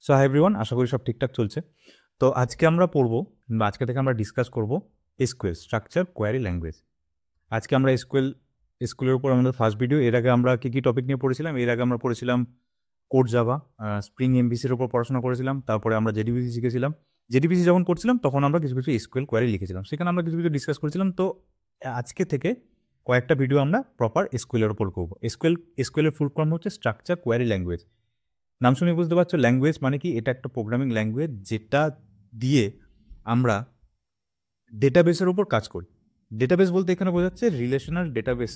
So hi everyone, আশা করি সব ঠিকঠাক চলছে। তো আজকে আমরা পড়বো বা আজকে থেকে আমরা ডিসকাস করব এসকিউএল স্ট্রাকচার কোয়ারি ল্যাঙ্গুয়েজ। আজকে আমরা এসকিউএলের উপর আমাদের ফার্স্ট ভিডিও। এর আগে আমরা কী টপিক নিয়ে পড়েছিলাম? এর আগে আমরা পড়েছিলাম কোড জাভা, স্প্রিং এমভিসির উপর পড়াশোনা করেছিলাম। তারপরে আমরা জেডিবিসি শিখেছিলাম। জেডিবিসি যখন করছিলাম তখন আমরা কিছু কিছু এসকিউএল কোয়ারি লিখেছিলাম, সেখানে আমরা কিছু কিছু ডিসকাস করেছিলাম। তো আজকে থেকে কয়েকটা ভিডিও আমরা প্রপার এসকিউএলের উপর করবো। এসকিউএলের ফুল ফর্ম হচ্ছে স্ট্রাকচার কোয়ারি ল্যাঙ্গুয়েজ। নাম শুনে বুঝতে পারছো, ল্যাঙ্গুয়েজ মানে কি? এটা একটা প্রোগ্রামিং ল্যাঙ্গুয়েজ যেটা দিয়ে আমরা ডেটাবেসের উপর কাজ করি। ডেটাবেস বলতে এখানে বোঝাচ্ছে relational database,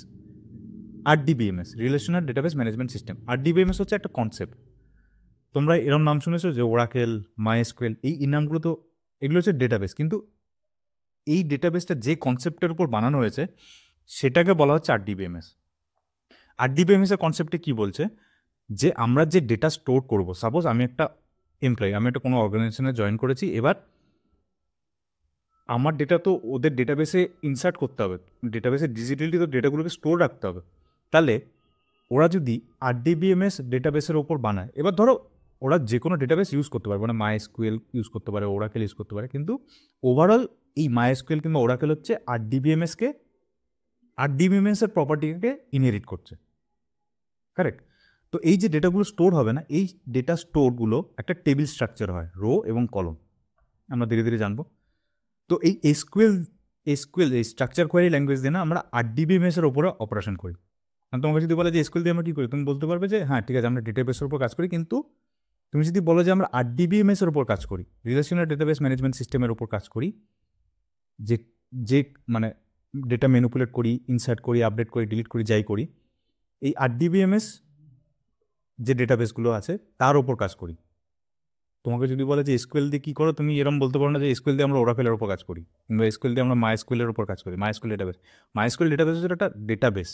RDBMS, relational database management system. RDBMS হচ্ছে একটা কনসেপ্ট। তোমরা এরকম নাম শুনেছো যে ওরাকেল, মাইএসকিউএল, এই নামগুলো তো এগুলো হচ্ছে ডেটাবেস, কিন্তু এই ডেটাবেসটা যে কনসেপ্টের উপর বানানো হয়েছে সেটাকে বলা হচ্ছে আরডিবিএমএস। আরডিবিএমএস এর কনসেপ্টে কি বলছে যে আমরা যে ডেটা স্টোর করব, সাপোজ আমি একটা এমপ্লয়ি, আমি একটা কোনো অর্গানাইজেশনে জয়েন করেছি, এবার আমার ডেটা তো ওদের ডেটাবেসে ইনসার্ট করতে হবে, ডেটাবেসে ডিজিটালি তো ডেটাগুলোকে স্টোর রাখতে হবে। তাহলে ওরা যদি আরডিবিএমএস ডেটাবেসের ওপর বানায়, এবার ধরো ওরা যে কোনো ডেটাবেস ইউজ করতে পারে, মানে মাইএসকিউএল ইউজ করতে পারে, ওরাকেল ইউজ করতে পারে, কিন্তু ওভারঅল এই মাইএসকিউএল কিংবা ওরাকেল হচ্ছে আরডিবিএমএস এর প্রপার্টিকে ইনহেরিট করছে, কারেক্ট? তো এই যে ডেটাগুলো স্টোর হবে না, এই ডেটা স্টোরগুলো একটা টেবিল স্ট্রাকচার হয়, রো এবং কলম, আমরা ধীরে ধীরে জানবো। তো এই এসকিউএল এই স্ট্রাকচার কোয়ারি ল্যাঙ্গুয়েজ দিয়ে না আমরা আরডিবিএমএস এর উপরে অপারেশন করি। তোমাকে যদি বলে যে এসকিউএল দিয়ে আমরা কী করি, তুমি বলতে পারবে যে হ্যাঁ ঠিক আছে, আমরা ডেটাবেসের উপর কাজ করি। কিন্তু তুমি যদি বলো যে আমরা আরডিবিএমএস এর উপর কাজ করি, রিলেশনাল ডেটাবেস ম্যানেজমেন্ট সিস্টেমের উপর কাজ করি, যে যে মানে ডেটা ম্যানিপুলেট করি, ইনসার্ট করি, আপডেট করি, ডিলিট করি, যাই করি, এই আরডিবিএমএস যে ডেটাবেসগুলো আছে তার ওপর কাজ করি। তোমাকে যদি বলে যে এসকিউএল দিয়ে কী করো, তুমি এরকম বলতে পারো না যে এসকিউএল দিয়ে আমরা ওরাকেলের ওপর কাজ করি, কিংবা এসকিউএল দিয়ে আমরা মাইএসকিউএলের ওপর কাজ করি। মাইএসকিউএল ডেটাবেস হচ্ছে একটা ডেটাবেস,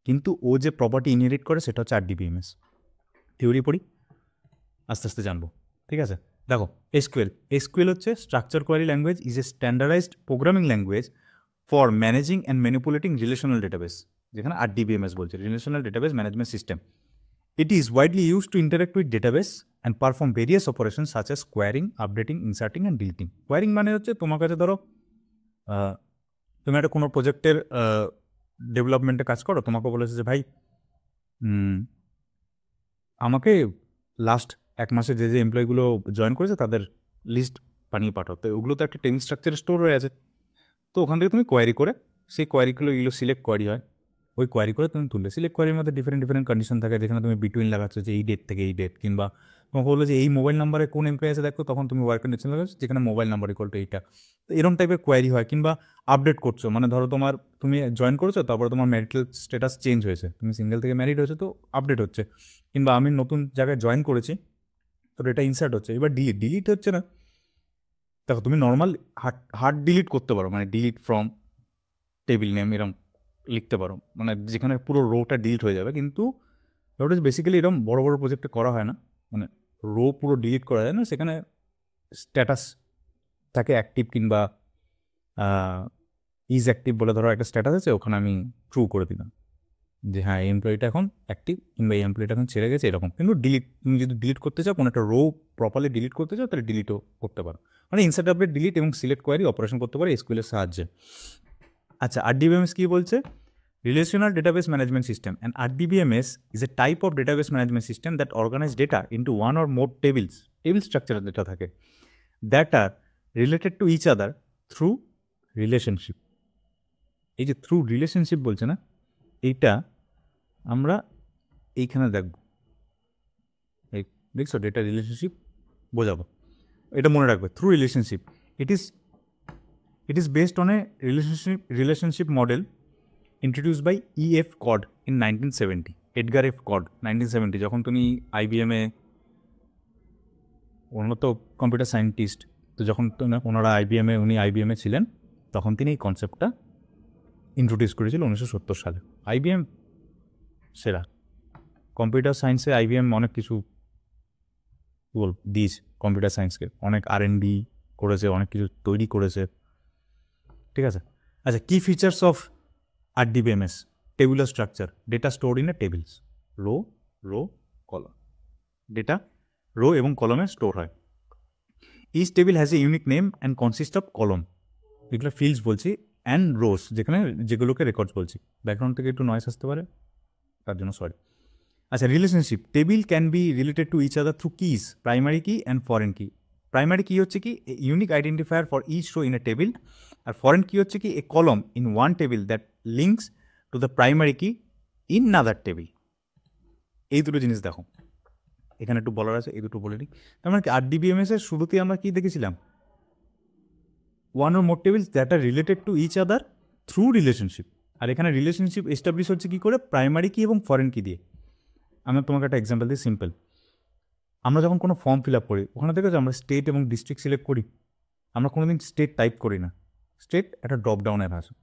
কিন্তু ও যে প্রপার্টি ইনহেরিট করে সেটা হচ্ছে আরডিবিএমএস। থিওরি পড়ি, আস্তে আস্তে জানবো, ঠিক আছে? দেখো, এসকিউএল হচ্ছে structure query language, is a standardised programming language for managing and manipulating relational database, যেখানে আরডিবিএমএস বলছে, relational database management system. It is widely used to interact with database and perform various operations such as querying, updating, inserting and deleting. Querying মানে হচ্ছে তোমার কাছে ধরো তুমি একটা কোনো প্রজেক্টের ডেভেলপমেন্টে কাজ করো, তোমাকে বলেছে যে ভাই আমাকে লাস্ট এক মাসে যে যে এমপ্লয়িগুলো জয়েন করেছে তাদের লিস্ট বানিয়ে পাঠাও। তো ওগুলো তো একটা টেবিল স্ট্রাকচারে স্টোর হয়ে আছে। তো ওখান থেকে তুমি কোয়ারি করে সেই কোয়ারিগুলো এগুলো সিলেক্ট কোয়ারি হয়, ওই কোয়ারি করে তুমি তুললে। সিলেক্ট কোয়ারির মধ্যে ডিফারেন্ট কন্ডিশন থাকে, যেখানে তুমি বিটুইন লাগাচ্ছ যে এই ডেট থেকে এই ডেট, কিংবা তোমাকে বললো যে এই মোবাইল নাম্বারে কোন এমপ্লয়ি আছে দেখো, তখন তুমি ওয়ার্ক কন্ডিশন লাগাচ্ছ যেখানে মোবাইল নাম্বার ইকুয়াল টু এইটা। তো এরকম টাইপের কোয়ারি হয়। কিংবা আপডেট করছো, মানে ধরো তুমি জয়েন করেছো, তারপরে তোমার ম্যারিটাল স্ট্যাটাস চেঞ্জ হয়েছে, তুমি সিঙ্গেল থেকে ম্যারিড হয়েছে, তো আপডেট হচ্ছে। কিংবা আমি নতুন জায়গায় জয়েন করেছি, তো এটা ইনসার্ট হচ্ছে। এবার ডিলিট হচ্ছে না। দেখো, তুমি নর্মাল হার্ড ডিলিট করতে পারো, মানে ডিলিট ফ্রম টেবিল নেম এরকম লিখতে পারো, মানে যেখানে পুরো রোটা ডিলিট হয়ে যাবে। কিন্তু ওটা বেসিক্যালি এরকম বড় বড় প্রজেক্টে করা হয় না, মানে রো পুরো ডিলিট করা যায় না, সেখানে স্ট্যাটাস থাকে অ্যাক্টিভ কিংবা ইজ অ্যাক্টিভ বলে ধরো একটা স্ট্যাটাস আছে, ওখানে আমি ট্রু করে দিলাম যে হ্যাঁ এই এমপ্লয়িটা এখন অ্যাক্টিভ, কিংবা এই এমপ্লয়িটা এখন ছেড়ে গেছে, এরকম। কিন্তু তুমি যদি ডিলিট করতে চাও, কোনো একটা রো প্রপারলি ডিলিট করতে চাও, তাহলে ডিলিটও করতে পারো। মানে ইনসার্ট, আপডেট, ডিলিট এবং সিলেক্ট কোয়ারি অপারেশন করতে পারে এসকিউএলের সাহায্যে। আচ্ছা, আরডিবিএমএস কী বলছে? Relational Database Management System. An RDBMS is a type of database management system that organizes data into one or more tables, table structure data থাকে, that are related to each other through relationship. এই যে through relationship বলছে না, এইটা আমরা এইখানে দেখব। এই দেখছো ডেটা রিলেশনশিপ বোঝাবো, এটা মনে রাখবে। Through relationship, it is based on a relationship model introduced by E.F. Codd in 1970. Edgar F. Codd 1970, যখন তুমি আইবিএমে, ওনারা তো কম্পিউটার সায়েন্টিস্ট, তো যখন ওনারা উনি আইবিএমে ছিলেন, তখন তিনি এই কনসেপ্টটা ইন্ট্রোডিউস করেছিল 1970 সালে। আইবিএম সেরা কম্পিউটার সায়েন্সে, আইবিএম অনেক কিছু দিয়েছে কম্পিউটার সায়েন্সকে, অনেক R&D করেছে, অনেক কিছু তৈরি করেছে, ঠিক আছে? আচ্ছা, কি features of RDBMS? Tabular structure, data stored in a tables, row, column. Data row এবং কলমে স্টোর হয়। Each table has a unique name and consist of column, এগুলো ফিল্ডস বলছি, অ্যান্ড রোস যেখানে যেগুলোকে রেকর্ডস বলছি। ব্যাকগ্রাউন্ড থেকে একটু নয়েস আসতে পারে, তার জন্য সরি। আচ্ছা, relationship, table can be related to each other through keys, primary key and foreign key. Primary key হচ্ছে কি unique identifier for each row in a table, আর ফরেন কি হচ্ছে কি a column in one table that links to the primary key in another table. এই দুটো জিনিস দেখো এখানে একটু বলার আছে, এই দুটো বলে নিই। তার মানে কি RDBMS এর শুরুতেই আমরা কি দেখেছিলাম, one or more tables that are related to each other through relationship. আর এখানে রিলেশনশিপ এস্টাবলিশ হচ্ছে কী করে, প্রাইমারি কি এবং ফরেন কি দিয়ে। আমি তোমাকে একটা এক্সাম্পল দিই, সিম্পল। আমরা যখন কোনো ফর্ম ফিল আপ করি, ওখানে দেখেছো আমরা স্টেট এবং ডিস্ট্রিক্ট সিলেক্ট করি, আমরা কোনোদিন স্টেট টাইপ করি না। স্টেট একটা ড্রপ ডাউনের ভাষা।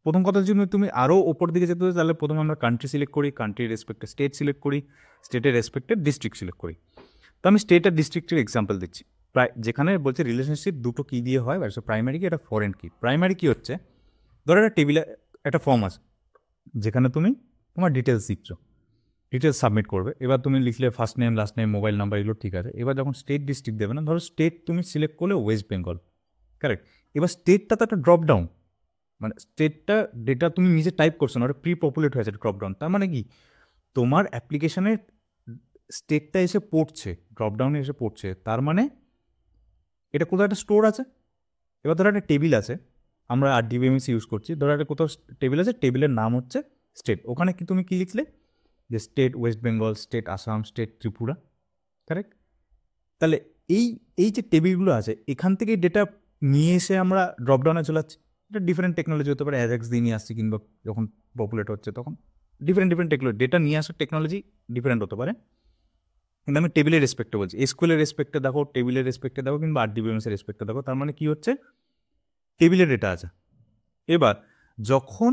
প্রথম কথার জন্য তুমি আরও ওপর দিকে যেতে হবে, তাহলে প্রথমে আমরা কান্ট্রি সিলেক্ট করি, কান্ট্রির রেসপেক্টে স্টেট সিলেক্ট করি, স্টেটের রেসপেক্টে ডিস্ট্রিক্ট সিলেক্ট করি। তো আমি স্টেট আর ডিস্ট্রিক্টের এক্সাম্পল দিচ্ছি, প্রায় যেখানে বলছে রিলেশনশিপ দুটো কী দিয়ে হয়, প্রাইমারি কি, এটা ফরেন কি। প্রাইমারি কি হচ্ছে, ধরো একটা টেবিলে একটা ফর্ম আছে যেখানে তুমি তোমার ডিটেলস দিচ্ছো, ডিটেলস সাবমিট করবে। এবার তুমি লিখলে first name, last name, mobile number, এগুলো ঠিক আছে। এবার যখন স্টেট ডিস্ট্রিক্ট দেবে না, ধরো স্টেট তুমি সিলেক্ট করলে ওয়েস্ট বেঙ্গল, কারেক্ট। এবার স্টেটটা তো একটা ড্রপ ডাউন, মানে স্টেটটা ডেটা তুমি নিজে টাইপ করছো না, ওটা প্রি পপুলেট হয়েছে ড্রপ ডাউন। তার মানে কি তোমার অ্যাপ্লিকেশনের স্টেটটা এসে পড়ছে, ড্রপ ডাউনে এসে পড়ছে, তার মানে এটা কোথাও একটা স্টোর আছে। এবার ধরো একটা টেবিল আছে, আমরা RDBMS ইউজ করছি, ধরো একটা কোথাও টেবিল আছে, টেবিলের নাম হচ্ছে স্টেট। ওখানে কি তুমি কি লিখলে, যে state West Bengal, state Assam, state Tripura, correct. তাহলে এই এই যে টেবিলগুলো আছে, এখান থেকেই ডেটা নিয়ে এসে আমরা ড্রপডাউনে চলে যাচ্ছি। এটা ডিফারেন্ট টেকনোলজি হতে পারে, অ্যাজাক্স দিয়ে নিয়ে আসছি, কিংবা যখন পপুলেট হচ্ছে তখন ডিফারেন্ট টেকনোলজি, ডেটা নিয়ে আসার টেকনোলজি ডিফারেন্ট হতে পারে। কিন্তু আমি টেবিলের রেসপেক্টে বলছি, এসকিউএল রেসপেক্টে দেখো, টেবিলের রেসপেক্টে দেখো, কিংবা RDBMS এর রেসপেক্টে দেখো। তার মানে কি হচ্ছে, টেবিলের ডেটা আছে। এবার যখন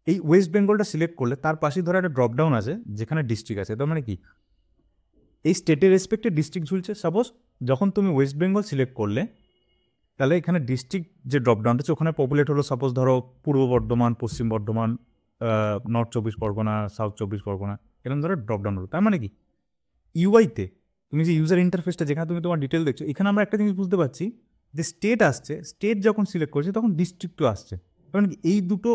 এই ওয়েস্ট বেঙ্গলটা সিলেক্ট করলে, তার পাশে ধরো একটা ড্রপডাউন আছে যেখানে ডিস্ট্রিক্ট আছে। তার মানে কি এই স্টেটের রেসপেক্টে ডিস্ট্রিক্ট ঝুলছে। সাপোজ যখন তুমি ওয়েস্ট বেঙ্গল সিলেক্ট করলে, তাহলে এখানে ডিস্ট্রিক্ট যে ড্রপডাউনটা আছে ওখানে পপুলেট হলো, সাপোজ ধরো পূর্ব বর্ধমান, পশ্চিম বর্ধমান, নর্থ 24 পরগনা, সাউথ 24 পরগনা, এরকম ধরো ড্রপডাউন হলো। তার মানে কি ইউআইতে তুমি যে ইউজার ইন্টারফেসটা যেখানে তুমি তোমার ডিটেল দেখছো, এখানে আমরা একটা জিনিস বুঝতে পারছি যে স্টেট আসছে, স্টেট যখন সিলেক্ট করছে তখন ডিস্ট্রিক্টও আসছে। কারণ এই দুটো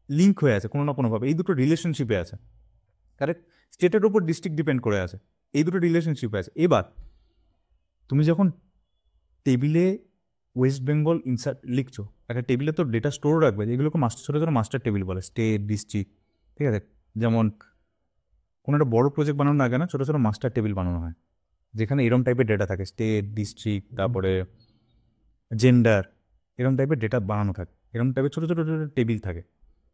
লিঙ্ক হয়ে আছে কোনো না কোনোভাবে, এই দুটো রিলেশনশিপে আছে, কারেক্ট। স্টেটের উপর ডিস্ট্রিক্ট ডিপেন্ড করে আছে, এই দুটো রিলেশনশিপে আছে। এবার তুমি যখন টেবিলে ওয়েস্ট বেঙ্গল ইনসার্ট লিখছো, একটা টেবিলে তো ডেটা স্টোর রাখবে, যেগুলোকে ছোটো ছোটো মাস্টার টেবিল বলে, স্টেট ডিস্ট্রিক্ট, ঠিক আছে। যেমন কোনো একটা বড় প্রজেক্ট বানানো আগে না ছোটো ছোটো মাস্টার টেবিল বানানো হয়, যেখানে এরম টাইপের ডেটা থাকে, স্টেট, ডিস্ট্রিক্ট, তারপরে জেন্ডার, এরম টাইপের ডেটা বানানো থাকে, এরম টাইপের ছোটো ছোটো টেবিল থাকে।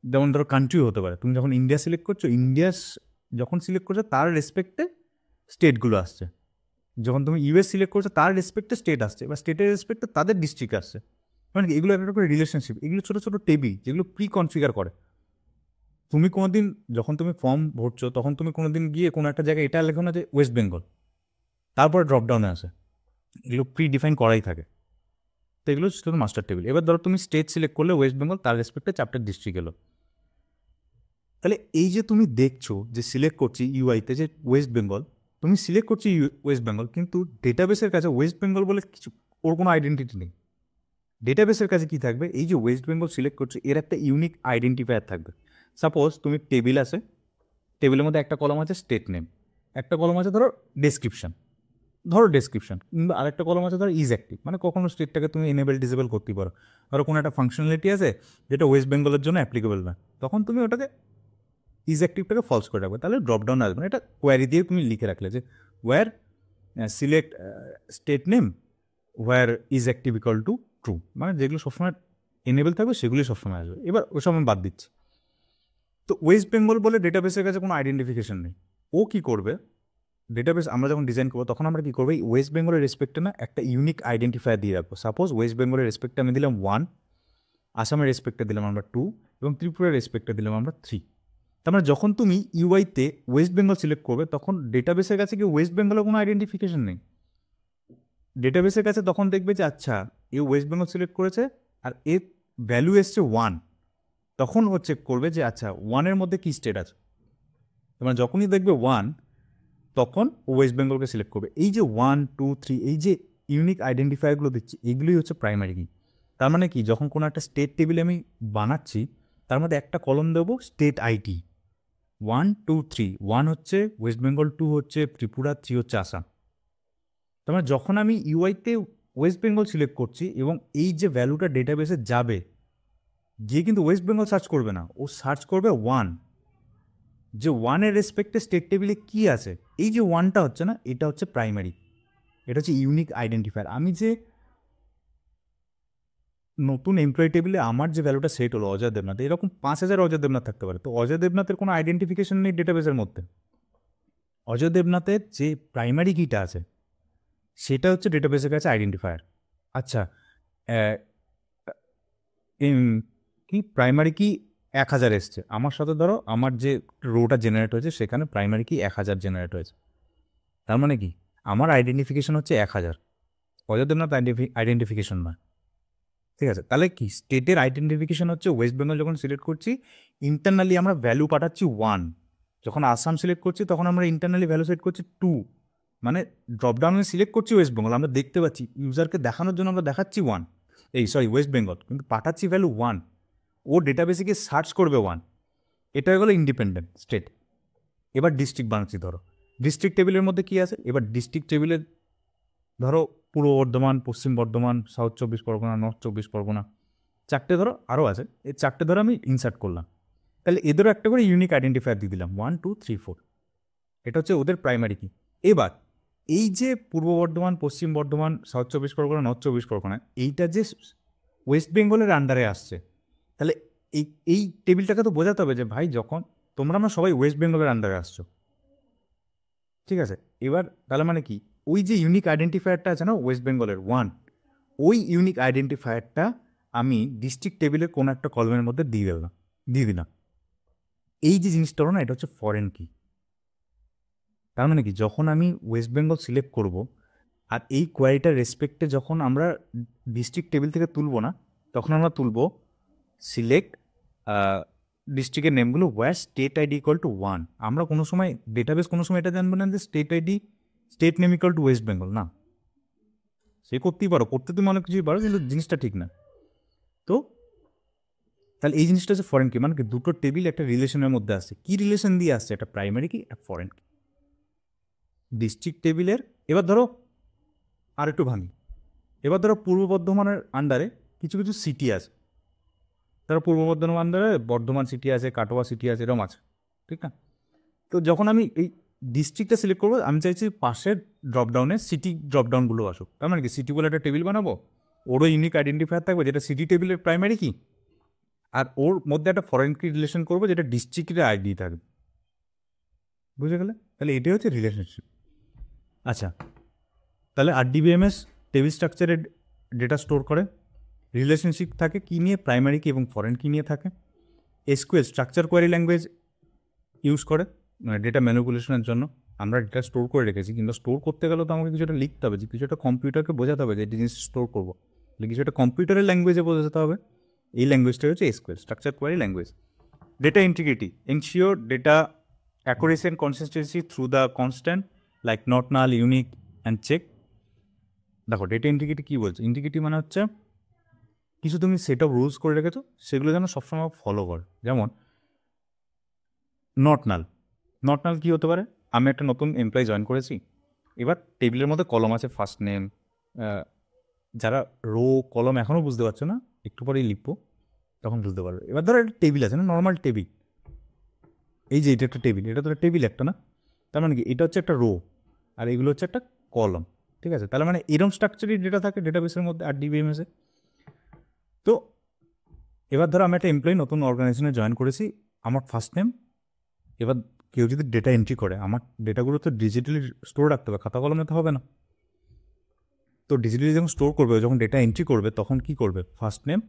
যেমন ধরো কান্ট্রিও হতে পারে, তুমি যখন ইন্ডিয়া সিলেক্ট করছো, ইন্ডিয়া যখন সিলেক্ট করছো তার রেসপেক্টে স্টেটগুলো আসছে, যখন তুমি US সিলেক্ট করছো তার রেসপেক্টে স্টেট আসছে, বা স্টেটের রেসপেক্টে তাদের ডিস্ট্রিক্ট আসছে। মানে এগুলো একটা করে রিলেশনশিপ, এগুলো ছোটো ছোটো টেবিল যেগুলো প্রি কনফিগার করে। তুমি কোনোদিন যখন তুমি ফর্ম ভরছো, তখন তুমি কোনোদিন গিয়ে কোনো একটা জায়গায় এটা লেখো না যে ওয়েস্ট বেঙ্গল, তারপরে ড্রপডাউনে আসে, এগুলো প্রি ডিফাইন করাই থাকে। তো এগুলো শুধু মাস্টার টেবিল। এবার ধরো তুমি স্টেট সিলেক্ট করলে ওয়েস্ট বেঙ্গল, তার রেসপেক্টে চ্যাপ্টার ডিস্ট্রিক্ট এলো। তাহলে এই যে তুমি দেখছো যে সিলেক্ট করছি ইউআইতে যে ওয়েস্ট বেঙ্গল, তুমি সিলেক্ট করছি ওয়েস্ট বেঙ্গল, কিন্তু ডেটাবেসের কাছে ওয়েস্ট বেঙ্গল বলে কিছু, ওর কোনো আইডেন্টিটি নেই। ডেটাবেসের কাছে কি থাকবে, এই যে ওয়েস্ট বেঙ্গল সিলেক্ট করছো এর একটা ইউনিক আইডেন্টিফায়ার থাকবে। সাপোজ তুমি টেবিল আছে, টেবিলের মধ্যে একটা কলম আছে স্টেট নেম, একটা কলম আছে ধরো ডেসক্রিপশন, কিংবা আরেকটা কলম আছে ধরো ইজ অ্যাক্টিভ, মানে কখনো স্টেটটাকে তুমি এনেবল ডিসেবল করতে পারো। ধরো কোনো একটা ফাংশনালিটি আছে যেটা ওয়েস্ট বেঙ্গলের জন্য অ্যাপ্লিকেবল না, তখন তুমি ওটাকে ইজ অ্যাক্টিভটাকে ফলস করে রাখবে, তাহলে ড্রপডাউন আসবে না। এটা কোয়ারি দিয়ে তুমি লিখে রাখলে যে where select state name where is active equal to true, মানে যেগুলো সবসময় এনেবল থাকবে সেগুলি সবসময় আসবে। এবার ওসব আমি বাদ দিচ্ছি। তো ওয়েস্ট বেঙ্গল বলে ডেটাবেসের কাছে কোনো আইডেন্টিফিকেশন নেই। ও কী করবে, ডেটাবেস আমরা যখন ডিজাইন করবো তখন আমরা কী করবো, এই ওয়েস্ট বেঙ্গলের রেসপেক্টে না একটা ইউনিক আইডেন্টিফায়ার দিয়ে রাখবো। সাপোজ ওয়েস্ট বেঙ্গলের রেসপেক্টে আমি দিলাম 1, আসামের রেসপেক্টে দিলাম আমরা 2, এবং ত্রিপুরার রেসপেক্টে দিলাম আমরা 3। তার মানে যখন তুমি ইউআইতে ওয়েস্ট বেঙ্গল সিলেক্ট করবে, তখন ডেটাবেসের কাছে কি ওয়েস্ট বেঙ্গলের কোনো আইডেন্টিফিকেশন নেই। ডেটাবেসের কাছে তখন দেখবে যে আচ্ছা এ ওয়েস্ট বেঙ্গল সিলেক্ট করেছে আর এর ভ্যালু এসছে 1, তখন ও চেক করবে যে আচ্ছা 1-এর মধ্যে কী স্টেট আছে। মানে যখনই দেখবে 1, তখন ও ওয়েস্ট বেঙ্গলকে সিলেক্ট করবে। এই যে 1, 2, 3 এই যে ইউনিক আইডেন্টিফায়ারগুলো দিচ্ছি, এগুলোই হচ্ছে প্রাইমারি কি। তার মানে কি, যখন কোনো একটা স্টেট টেবিল আমি বানাচ্ছি, তার মধ্যে একটা কলম দেবো স্টেট আইডি 1, 2, 3। 1 হচ্ছে ওয়েস্ট বেঙ্গল, 2 হচ্ছে ত্রিপুরা, 3 হচ্ছে আসাম। তার মানে যখন আমি ইউআইতে ওয়েস্ট বেঙ্গল সিলেক্ট করছি এবং এই যে ভ্যালুটা ডেটাবেসে যাবে, গিয়ে কিন্তু ওয়েস্ট বেঙ্গল সার্চ করবে না, ও সার্চ করবে 1, যে 1-এর রেসপেক্টে স্টেট টেবিলে কী আছে। এই যে 1টা হচ্ছে না, এটা হচ্ছে প্রাইমারি, এটা হচ্ছে ইউনিক আইডেন্টিফায়ার। আমি যে নতুন এমপ্লয়ি টেবিলে আমার যে ভ্যালুটা সেট হলো অজয় দেবনাথ, এরকম 5,000 অজয় দেবনাথ থাকতে পারে। তো অজয় দেবনাথের কোনো আইডেন্টিফিকেশন নেই ডেটাবেসের মধ্যে। অজয় দেবনাথের যে প্রাইমারি কিটা আছে সেটা হচ্ছে ডেটাবেসের কাছে আইডেন্টিফায়ার। আচ্ছা, কি প্রাইমারি কি 1000 এসছে আমার সাথে, ধরো আমার যে রোটা জেনারেট হয়েছে সেখানে প্রাইমারি কি 1000 জেনারেট হয়েছে। তার মানে কি, আমার আইডেন্টিফিকেশন হচ্ছে 1000, অজয় দেবনাথ আইডেন্টিফিকেশন নয়। ঠিক আছে, তাহলে কি স্টেটের আইডেন্টিফিকেশন হচ্ছে ওয়েস্ট বেঙ্গল যখন সিলেক্ট করছি ইন্টারনালি আমরা ভ্যালু পাঠাচ্ছি 1, যখন আসাম সিলেক্ট করছি তখন আমরা ইন্টারনালি ভ্যালু সেট করছি 2, মানে ড্রপডাউনে সিলেক্ট করছি ওয়েস্ট বেঙ্গল, আমরা দেখতে পাচ্ছি ইউজারকে দেখানোর জন্য আমরা দেখাচ্ছি 1, ওয়েস্ট বেঙ্গল, কিন্তু পাঠাচ্ছি ভ্যালু 1, ও ডেটাবেসে গিয়ে সার্চ করবে 1। এটা হয়ে গেলো ইন্ডিপেন্ডেন্ট স্টেট। এবার ডিস্ট্রিক্ট বানাচ্ছি, ধরো ডিস্ট্রিক্ট টেবিলের মধ্যে কী আছে, এবার ডিস্ট্রিক্ট টেবিলের ধরো পূর্ব বর্ধমান, পশ্চিম বর্ধমান, সাউথ 24 পরগনা, নর্থ 24 পরগনা, 4টে ধরো আরও আছে, এই 4টে ধরো আমি ইনসার্ট করলাম। তাহলে এদেরও একটা করে ইউনিক আইডেন্টিফায়ার দিয়ে দিলাম 1, 2, 3, 4। এটা হচ্ছে ওদের প্রাইমারি কি। এবার এই যে পূর্ব বর্ধমান, পশ্চিম বর্ধমান, সাউথ 24 পরগনা, নর্থ 24 পরগনা, এইটা যে ওয়েস্ট বেঙ্গলের আন্ডারে আসছে, তাহলে এই টেবিলটাকে তো বোঝাতে হবে যে ভাই যখন তোমরা আমরা সবাই ওয়েস্ট বেঙ্গলের আন্ডারে আসছো, ঠিক আছে। এবার তাহলে মানে কি, ওই যে ইউনিক আইডেন্টিফায়ারটা আছে না ওয়েস্ট বেঙ্গলের 1, ওই ইউনিক আইডেন্টিফায়ারটা আমি ডিস্ট্রিক্ট টেবিলের কোনো একটা কলমের মধ্যে দিয়ে দিলাম। এই যে জিনিসটা হলো না, এটা হচ্ছে ফরেন কি। তার মানে কি, যখন আমি ওয়েস্ট বেঙ্গল সিলেক্ট করব আর এই কোয়ারিটার রেসপেক্টে যখন আমরা ডিস্ট্রিক্ট টেবিল থেকে তুলব না, তখন আমরা তুলব সিলেক্ট ডিস্ট্রিক্টের নেমগুলো where state ID equal to 1। আমরা কোনো সময় ডেটাবেস কোনো সময় এটা জানবো না যে state name equal to West Bengal, না, সে করতেই পারো, করতে তুমি অনেক কিছুই পারো, কিন্তু জিনিসটা ঠিক না। তো তাহলে এই জিনিসটা হচ্ছে ফরেন কি, মানে কি দুটো টেবিল একটা রিলেশনের মধ্যে আসছে। কি রিলেশন দিয়ে আসছে, একটা প্রাইমারি কি, একটা ফরেন কি। ডিস্ট্রিক্ট টেবিলের এবার ধরো আর একটু ভাঙি, এবার ধরো পূর্ব বর্ধমানের আন্ডারে কিছু কিছু সিটি আছে, ধরো পূর্ব বর্ধমান আন্ডারে বর্ধমান সিটি আছে, কাটোয়া সিটি আছে, এরকম আছে, ঠিক না। তো যখন আমি এই ডিস্ট্রিক্টটা সিলেক্ট করবো, আমি চাইছি পাশের ড্রপডাউনে সিটি ড্রপডাউনগুলো আসুক। তার মানে কি, সিটি বলে একটা টেবিল বানাবো, ওরও ইউনিক আইডেন্টিফায়ার থাকবে যেটা সিটি টেবিলের প্রাইমারি কি, আর ওর মধ্যে একটা ফরেন কি রিলেশন করবো যেটা ডিস্ট্রিক্টের আইডি থাকবে। বুঝে গেলে, তাহলে এটাই হচ্ছে রিলেশনশিপ। আচ্ছা, তাহলে আরডিবিএমএস টেবিল স্ট্রাকচারের ডেটা স্টোর করে, রিলেশনশিপ থাকে কী নিয়ে, প্রাইমারি কি এবং ফরেন কি নিয়ে থাকে। SQL structure query language use করে, মানে ডেটা ম্যানিপুলেশনের জন্য। আমরা ডেটা স্টোর করে রেখেছি, কিন্তু স্টোর করতে গেলে তো আমাকে কিছুটা লিখতে হবে, যে কিছু একটা কম্পিউটারকে বোঝাতে হবে যে এই জিনিস স্টোর করবো, তাহলে কিছু একটা কম্পিউটারের ল্যাঙ্গুয়েজে বোঝাতে হবে। এই ল্যাঙ্গুয়েজটা হচ্ছে SQL structure query language. Data integrity ensure data accuracy and consistency through the constant like not null, unique and check. দেখো ডেটা ইন্টিগ্রিটি কী বলছে, ইন্টিগ্রিটি মানে হচ্ছে কিছু তুমি সেট অফ রুলস করে রেখেছো, সেগুলো যেন সবসময় ফলো করে। যেমন নট নাল কী হতে পারে, আমি একটা নতুন এমপ্লয়ি জয়েন করেছি, এবার টেবিলের মধ্যে কলম আছে ফার্স্ট নেম, যারা রো কলম এখনও বুঝতে পারছো না, একটু পরেই লিখবো তখন বুঝতে পারবে। এবার ধরো একটা টেবিল আছে না, নর্মাল টেবিল, এই যে এটা একটা টেবিল, এটা তো টেবিল একটা না, তার মানে কি এটা হচ্ছে একটা রো আর এগুলো হচ্ছে একটা কলম, ঠিক আছে। তাহলে মানে এরকম স্ট্রাকচারই ডেটা থাকে ডেটাবেসের মধ্যে আরডিবিএমএসে। তো এবার ধরো আমি একটা এমপ্লয়ি নতুন অর্গানাইজেশনে জয়েন করেছি, আমার ফার্স্ট নেম, এবার কেউ যদি ডেটা এন্ট্রি করে, আমার ডেটাগুলো তো ডিজিটালি স্টোর রাখতে হবে, খাতা কলমে তো হবে না। তো ডিজিটালি যখন স্টোর করবে, যখন ডেটা এন্ট্রি করবে, তখন কি করবে, ফার্স্ট নেম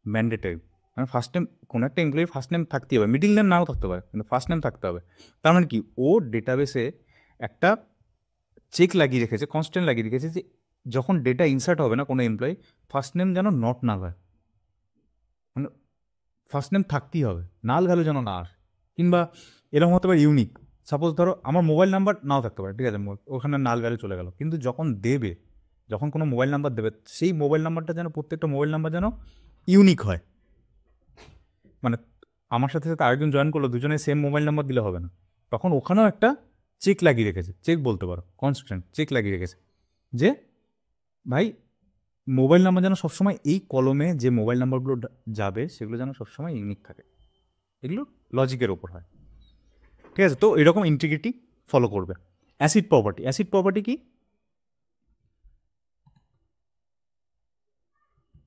ম্যান্ডেটরি, মানে ফার্স্ট নেম, কোনো একটা এমপ্লয়ির ফার্স্ট নেম থাকতেই হবে, মিডিল নেম নাও থাকতে পারে, কিন্তু ফার্স্ট নেম থাকতে হবে। তার মানে কি, ও ডেটাবেসে একটা চেক লাগিয়ে রেখেছে, কনস্ট্যান্ট লাগিয়ে রেখেছে যে যখন ডেটা ইনসার্ট হবে না কোনো এমপ্লয়ি, ফার্স্ট নেম যেন নট না হয়, ফার্স্ট নেম থাকতেই হবে, নাল ভ্যালু যেন না আসে। কিংবা এরকম হতে পারে ইউনিক, সাপোজ ধরো আমার মোবাইল নাম্বার নাও থাকতে পারে, ঠিক আছে, ওখানে নাল ভ্যালু চলে গেল, কিন্তু যখন কোনো মোবাইল নাম্বার দেবে সেই মোবাইল নাম্বারটা যেন প্রত্যেকটা মোবাইল নাম্বার যেন ইউনিক হয়। মানে আমার সাথে সাথে আরেকজন জয়েন করলো, দুজনে সেম মোবাইল নাম্বার দিলে হবে না, তখন ওখানেও একটা চেক লাগিয়ে রেখেছে, চেক বলতে পারো, কনস্ট্যান্ট চেক লাগিয়ে রেখেছে যে ভাই মোবাইল নাম্বার যেন সবসময় এই কলমে যে মোবাইল নাম্বারগুলো যাবে সেগুলো যেন সবসময় ইউনিক থাকে। এগুলো লজিকের ওপর হয়, ঠিক আছে। তো এরকম ইন্টিগ্রিটি ফলো করবে। অ্যাসিড প্রপার্টি কি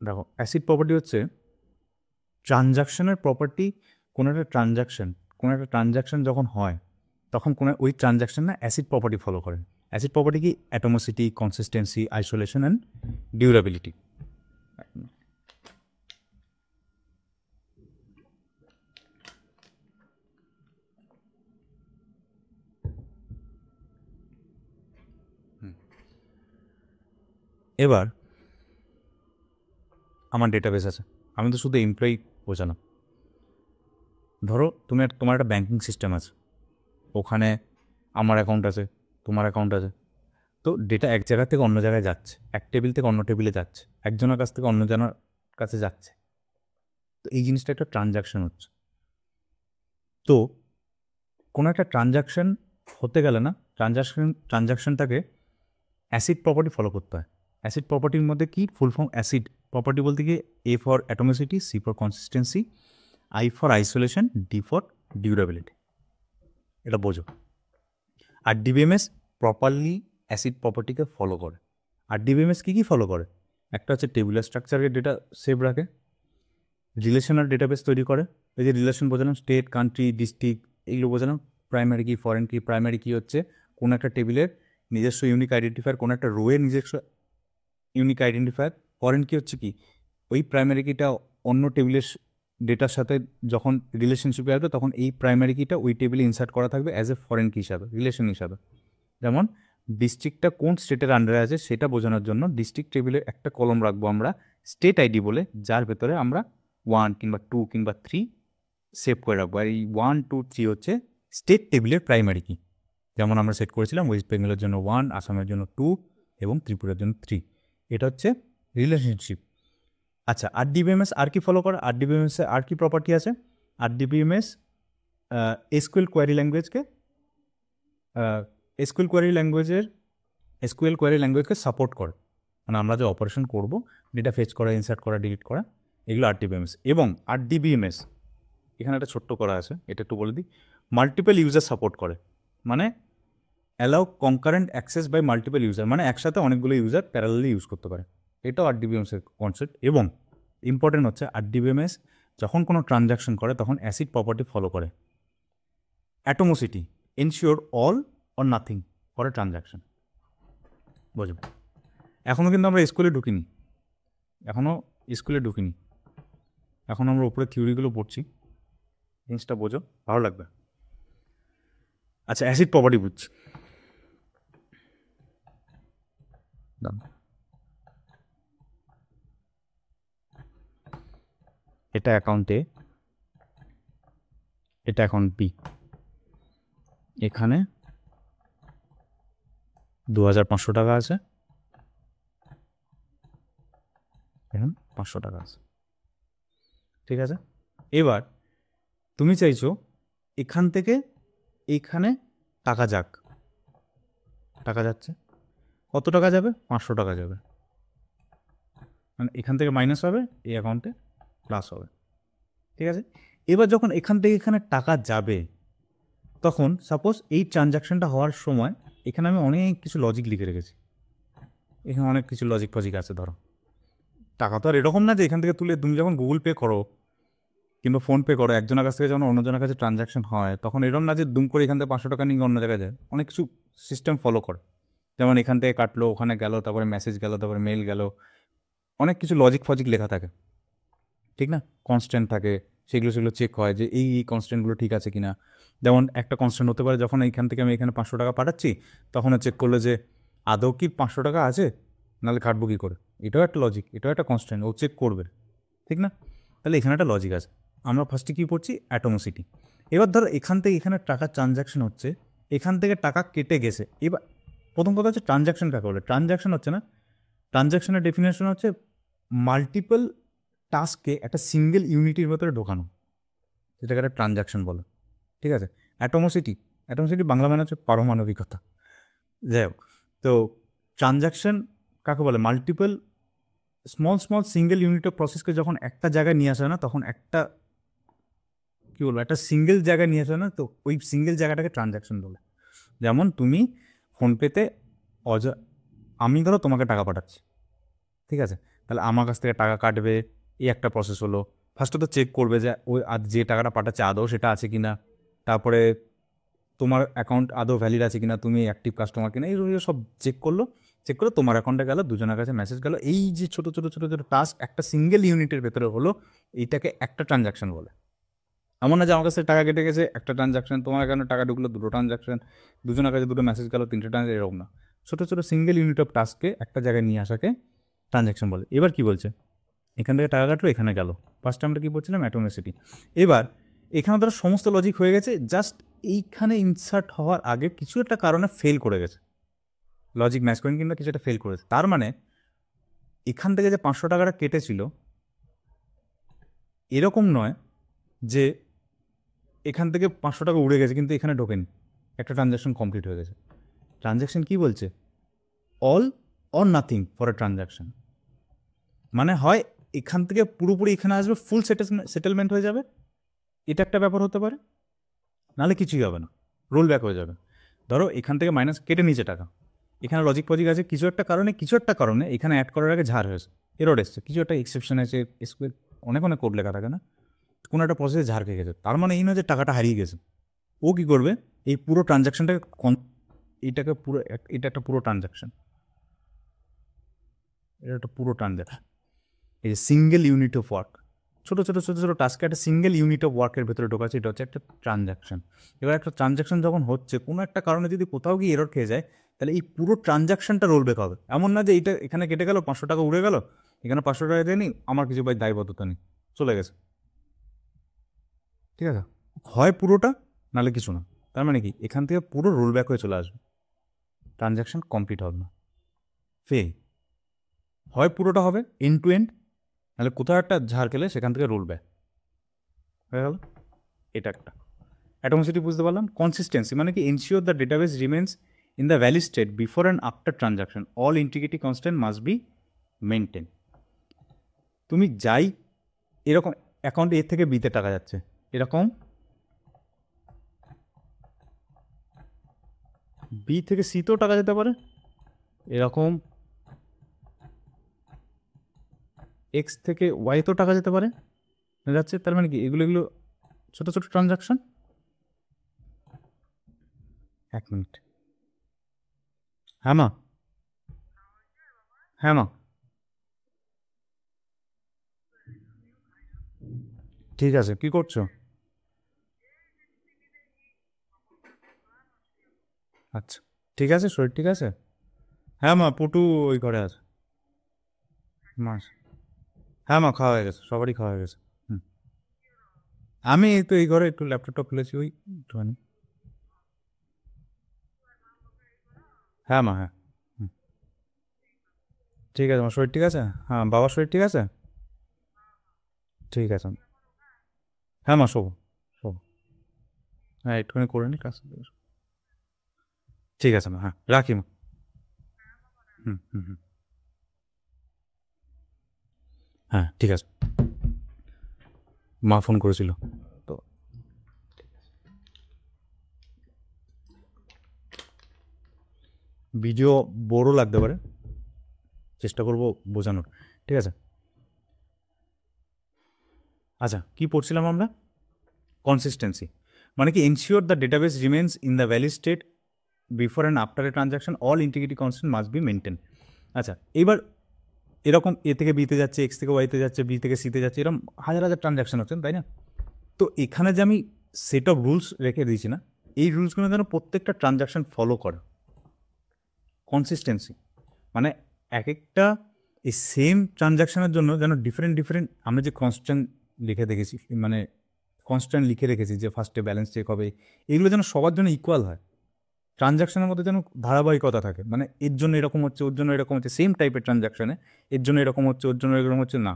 দেখো, অ্যাসিড প্রপার্টি হচ্ছে ট্রানজাকশনের প্রপার্টি। কোনো একটা ট্রানজাকশন যখন হয় তখন ওই ট্রানজাকশন না অ্যাসিড প্রপার্টি ফলো করে। অ্যাসিড প্রপার্টি কি? অ্যাটোমোসিটি, কনসিস্টেন্সি, আইসোলেশন অ্যান্ড ডিউরেবিলিটি। এবার আমার ডেটাবেস আছে, আমি তো শুধু এমপ্লয়ি বোঝালাম। ধরো তোমার একটা ব্যাঙ্কিং সিস্টেম আছে, ওখানে আমার অ্যাকাউন্ট আছে, তোমার অ্যাকাউন্ট আছে। তো ডেটা এক জায়গা থেকে অন্য জায়গায় যাচ্ছে, এক টেবিল থেকে অন্য টেবিলে যাচ্ছে, একজনের কাছ থেকে অন্যজনের কাছে যাচ্ছে। তো এই জিনিসটা একটা ট্রানজাকশন হচ্ছে। তো কোনো একটা ট্রানজাকশন হতে গেলে না ট্রানজাকশনটাকে অ্যাসিড প্রপার্টি ফলো করতে হয়। অ্যাসিড প্রপার্টির মধ্যে কি ফুল ফর্ম? অ্যাসিড প্রপার্টি বলতে গিয়ে A for atomicity, C for consistency, I for isolation, D for durability. এটা বোঝো। আর ডিবিএমএস প্রপারলি অ্যাসিড প্রপার্টিকে ফলো করে। আর ডিবিএমএস কী ফলো করে? একটা হচ্ছে টেবিলার স্ট্রাকচারের ডেটা সেভ রাখে, রিলেশনাল ডেটাবেস তৈরি করে। এই যে রিলেশন বোঝালাম, স্টেট, কান্ট্রি, ডিস্ট্রিক্ট, এইগুলো বোঝালাম। প্রাইমারি কি, ফরেন কি? প্রাইমারি কি হচ্ছে কোনো একটা টেবিলের নিজস্ব ইউনিক আইডেন্টিফায়ার, কোনো একটা রোয়ের নিজস্ব ইউনিক আইডেন্টিফায়ার। ফরেন কি হচ্ছে কি? ওই প্রাইমারি কিটা অন্য টেবিলের ডেটার সাথে যখন রিলেশনশিপে আসবে তখন এই প্রাইমারি কিটা ওই টেবিলে ইনসার্ট করা থাকবে অ্যাজ এ ফরেন কি হিসাবে, রিলেশন হিসাবে। যেমন ডিস্ট্রিক্টটা কোন স্টেটের আন্ডারে আছে সেটা বোঝানোর জন্য ডিস্ট্রিক্ট টেবিলে একটা কলম রাখবো আমরা স্টেট আইডি বলে, যার ভেতরে আমরা 1 কিংবা 2 কিংবা 3 সেভ করে রাখবো। আর এই 1, 2, 3 হচ্ছে স্টেট টেবিলের প্রাইমারি কি। যেমন আমরা সেট করেছিলাম ওয়েস্ট বেঙ্গলের জন্য 1, আসামের জন্য 2 এবং ত্রিপুরার জন্য 3। এটা হচ্ছে রিলেশনশিপ। আচ্ছা, আরডিবিএমএস আর কি ফলো করে? আরডিবিএমএসে আর কি প্রপার্টি আছে? আরডিবিএমএস এসকিউএল কোয়ারি ল্যাঙ্গুয়েজকে সাপোর্ট করে। মানে আমরা যে অপারেশন করব, ডেটা ফেচ করা, ইনসার্ট করা, ডিলিট করা, এগুলো আরডিবিএমএস। এবং আরডিবিএমএস এখানে একটা ছোট্ট করা আছে, এটা একটু বলে দিই। মাল্টিপল ইউজার সাপোর্ট করে, মানে allow concurrent access by multiple user, মানে একসাথে অনেকগুলো ইউজার প্যারালালি ইউজ করতে পারে। এটাও আরডিবিএমএসের কনসেপ্ট। এবং ইম্পর্টেন্ট হচ্ছে আরডিবিএমএস যখন কোনো ট্রানজাকশন করে তখন অ্যাসিড প্রপার্টি ফলো করে। Atomicity ensure all or nothing for a transaction. বুঝব। এখনও কিন্তু আমরা স্কুলে ঢুকিনি, এখন আমরা উপরে থিওরিগুলো পড়ছি, জিনিসটা বোঝো, ভালো লাগবে। আচ্ছা, অ্যাসিড প্রপার্টি বুঝছি। এটা অ্যাকাউন্টে, এটা অ্যাকাউন্ট বি, এখানে 2500 টাকা আছে, এখানে 500 টাকা আছে, ঠিক আছে। এবার তুমি চাইছো এখান থেকে এইখানে টাকা যাক, টাকা যাচ্ছে, কত টাকা যাবে? 500 টাকা যাবে। মানে এখান থেকে মাইনাস হবে, এই অ্যাকাউন্টে প্লাস হবে, ঠিক আছে। এবার যখন এখান থেকে এখানে টাকা যাবে তখন সাপোজ এই ট্রানজাকশনটা হওয়ার সময় এখানে আমি অনেক কিছু লজিক লিখে রেখেছি, এখানে অনেক কিছু লজিক আছে। ধরো টাকা তো আর এরকম না যে এখান থেকে তুলে তুমি যখন গুগল পে করো কিংবা ফোনপে করো, একজনের কাছ থেকে যখন অন্যজনের কাছে ট্রানজাকশন হয় তখন এরকম না যে দুম করে এখান থেকে 500 টাকা নিয়ে অন্য জায়গায় যায়। অনেক কিছু সিস্টেম ফলো করে, যেমন এখান থেকে কাটলো, ওখানে গেল, তারপরে মেসেজ গেল, তারপরে মেল গেল, অনেক কিছু লজিক লেখা থাকে, ঠিক না? কনস্ট্যান্ট থাকে, সেগুলো চেক হয় যে এই কনস্ট্যান্টগুলো ঠিক আছে কিনা। যেমন একটা কনস্ট্যান্ট হতে পারে যখন এইখান থেকে আমি এখানে 500 টাকা পাঠাচ্ছি তখন চেক করলো যে আদৌ কি 500 টাকা আছে, নাহলে কাটবো কী করে। এটাও একটা লজিক, এটাও একটা কনস্ট্যান্ট, ও চেক করবে, ঠিক না? তাহলে এখানে একটা লজিক আছে। আমরা ফার্স্টে কী পড়ছি? অ্যাটোমোসিটি। এবার ধরো এখান থেকে এখানে টাকার ট্রানজাকশন হচ্ছে, এখান থেকে টাকা কেটে গেছে। এবার প্রথম কথা হচ্ছে ট্রানজ্যাকশন কাকে বলে। ট্রানজ্যাকশন হচ্ছে না, ট্রানজ্যাকশনের ডেফিনেশন হচ্ছে মাল্টিপল টাস্ককে একটা সিঙ্গেল ইউনিটির ভেতরে ঢোকানো, যেটাকে একটা ট্রানজ্যাকশন বলে। ঠিক আছে, অ্যাটমোসিটি, অ্যাটমোসিটি বাংলা মানে হচ্ছে পারমাণবিকতা। যাই হোক, তো ট্রানজ্যাকশন কাকে বলে, multiple small single unit of প্রসেসকে যখন একটা জায়গায় নিয়ে আসে না, তখন একটা কী বলবো, একটা সিঙ্গেল জায়গায় নিয়ে আসে না, তো ওই সিঙ্গেল জায়গাটাকে ট্রানজ্যাকশন বলে। যেমন তুমি ফোনপেতে আমি ধরো তোমাকে টাকা পাঠাচ্ছি, ঠিক আছে, তাহলে আমার কাছ থেকে টাকা কাটবে, এই একটা প্রসেস হলো। ফার্স্টে তো চেক করবে যে ওই যে টাকাটা পাঠাচ্ছে আদৌ সেটা আছে কি না, তারপরে তোমার অ্যাকাউন্ট আদৌ ভ্যালিড আছে কিনা, তুমি অ্যাক্টিভ কাস্টমার কিনা, এই সব চেক করলো। চেক করে তোমার অ্যাকাউন্টে গেল, দুজনের কাছে মেসেজ গেল। এই যে ছোটো ছোটো ছোটো ছোটো টাস্ক একটা সিঙ্গেল ইউনিটের ভেতরে হলো, এইটাকে একটা ট্রানজ্যাকশন বলে। এমন না যে আমার কাছে টাকা কেটে গেছে একটা ট্রানজ্যাকশন, তোমার অ্যাকাউন্টে টাকা ঢুকলো দুটো ট্রানজ্যাকশন, দুজনের কাছে দুটো মেসেজ গেল তিনটে ট্রানজ্যাকশন, এরকম না। ছোটো ছোটো সিঙ্গেল ইউনিট অফ টাস্ককে একটা জায়গায় নিয়ে আসাকে ট্রানজ্যাকশন বলে। এবার কি বলছে, এখান থেকে টাকা কাটলো, এখানে গেল। ফার্স্ট আমরা কী বলছিলাম, অ্যাটমিসিটি। এবার এখানে ধরো সমস্ত লজিক হয়ে গেছে, জাস্ট এইখানে ইনসার্ট হওয়ার আগে কিছু একটা কারণে ফেল করে গেছে, লজিক ম্যাচ করেন কিংবা কিছু একটা ফেল করেছে। তার মানে এখান থেকে যে 500 টাকাটা কেটেছিল, এরকম নয় যে এখান থেকে 500 টাকা উড়ে গেছে কিন্তু এখানে ঢোকেনি, একটা ট্রানজ্যাকশন কমপ্লিট হয়ে গেছে। ট্রানজ্যাকশন কি বলছে, all or nothing for A transaction. মানে হয় এখান থেকে পুরোপুরি এখানে আসবে, ফুল সেটেলমেন্ট হয়ে যাবে, এটা একটা ব্যাপার হতে পারে, নাহলে কিছুই হবে না, রোল ব্যাক হয়ে যাবে। ধরো এখান থেকে মাইনাস কেটে নিচে টাকা, এখানে লজিক পজিক আছে, কিছু একটা কারণে এখানে অ্যাড করার আগে ঝাড় হয়েছে, এরর এসছে, কিছু একটা এক্সেপশন আছে, স্কোয়ার অনেক কোড লেখা থাকে না, কোনো একটা প্রসেসে ঝাড় খেয়ে গেছে। তার মানে এই নয় যে টাকাটা হারিয়ে গেছে। ও কী করবে, এই পুরো ট্রানজ্যাকশনটাকে এটা একটা পুরো ট্রানজ্যাকশন, এটা একটা পুরো ট্রানজ্যাকশন, এই যে সিঙ্গেল ইউনিট অফ ওয়ার্ক, ছোটো ছোটো ছোটো ছোটো টাস্কে একটা সিঙ্গেল ইউনিট অফ ওয়ার্কের ভেতরে ঢোকাচ্ছে, এটা হচ্ছে একটা ট্রানজ্যাকশন। এবার একটা ট্রানজ্যাকশন যখন হচ্ছে, কোনো একটা কারণে যদি কোথাও গিয়ে এরর খেয়ে যায়, তাহলে এই পুরো ট্রানজ্যাকশনটা রোল ব্যাক হবে। এমন না যে এইটা এখানে কেটে গেল, 500 টাকা উড়ে গেল, এখানে 500 টাকা দেয়নি, আমার কিছু দায়বদ্ধতা নেই, চলে গেছে। ঠিক আছে, হয় পুরোটা নাহলে কিছু না। তার মানে কি, এখান থেকে পুরো রোল ব্যাক হয়ে চলে আসবে, ট্রানজ্যাকশন কমপ্লিট হবে না, ফেল। হয় পুরোটা হবে এন্ড টু এন্ড, নাহলে কোথাও একটা ঝাড় খেলে সেখান থেকে রোল ব্যাক হয়ে গেল। এটা একটা অ্যাটমিসিটি বুঝতে পারলাম। কনসিস্টেন্সি মানে কি, ensure the database remains in the valid state before and after transaction, all integrity constant must be maintain. তুমি যাই এরকম অ্যাকাউন্টে এর থেকে বিতে টাকা যাচ্ছে, এরকম বি থেকে সিতেও টাকা যেতে পারে, এরকম এক্স থেকে ওয়াইতেও টাকা যেতে পারে, যাচ্ছে। তার মানে কি, এগুলো ছোটো ছোটো ট্রানজ্যাকশন। 1 মিনিট, হ্যাঁ মা, হ্যাঁ মা, ঠিক আছে, কি করছো? আচ্ছা ঠিক আছে, শরীর ঠিক আছে? হ্যাঁ মা, পুটু ওই ঘরে আছে মা। হ্যাঁ মা, খাওয়া হয়ে গেছে, সবারই খাওয়া হয়ে গেছে। হুম, আমি তো এই ঘরে একটু ল্যাপটপটা খুলেছি, ওই একটুখানি। হ্যাঁ মা, হ্যাঁ। হুম, ঠিক আছে মা, শরীর ঠিক আছে? হ্যাঁ, বাবার শরীর ঠিক আছে? ঠিক আছে। হ্যাঁ মা, শোবো শোবো। হ্যাঁ, একটুখানি করে নি কাজ। ঠিক আছে মা, হ্যাঁ রাখি মা। হুম হুম হুম, হ্যাঁ ঠিক আছে। মা ফোন করেছিল তো। ভিডিও বোরও লাগতে পারে, চেষ্টা করবো বোঝানোর, ঠিক আছে। আচ্ছা, কি পড়ছিলাম আমরা? কনসিস্টেন্সি মানে কি, ensure the database remains in the valid state before and after a transaction, all integrity constant must be maintain. আচ্ছা, এবার এরকম এ থেকে বিতে যাচ্ছে, এক্স থেকে ওয়াইতে যাচ্ছে, বি থেকে সিতে যাচ্ছে, এরকম হাজার হাজার ট্রানজ্যাকশন হচ্ছেন, তাই না? তো এখানে যে আমি সেট অফ রুলস রেখে দিয়েছি না, এই রুলসগুলো যেন প্রত্যেকটা ট্রানজ্যাকশন ফলো করে। কনসিস্টেন্সি মানে এক একটা এই সেম ট্রানজ্যাকশনের জন্য যেন ডিফারেন্ট আমরা যে কনস্ট্যান্ট লিখে দেখেছি, মানে কনস্ট্যান্ট লিখে রেখেছি যে ফার্স্টে ব্যালেন্স চেক হবে, এগুলো যেন সবার জন্য ইকুয়াল হয়। ট্রানজ্যাকশনের মধ্যে যেন ধারাবাহিকতা থাকে, মানে এর জন্য এরকম হচ্ছে, ওর জন্য এরকম হচ্ছে, সেম টাইপের ট্রানজ্যাকশানে এর জন্য এরকম হচ্ছে, ওর জন্য এরকম হচ্ছে না,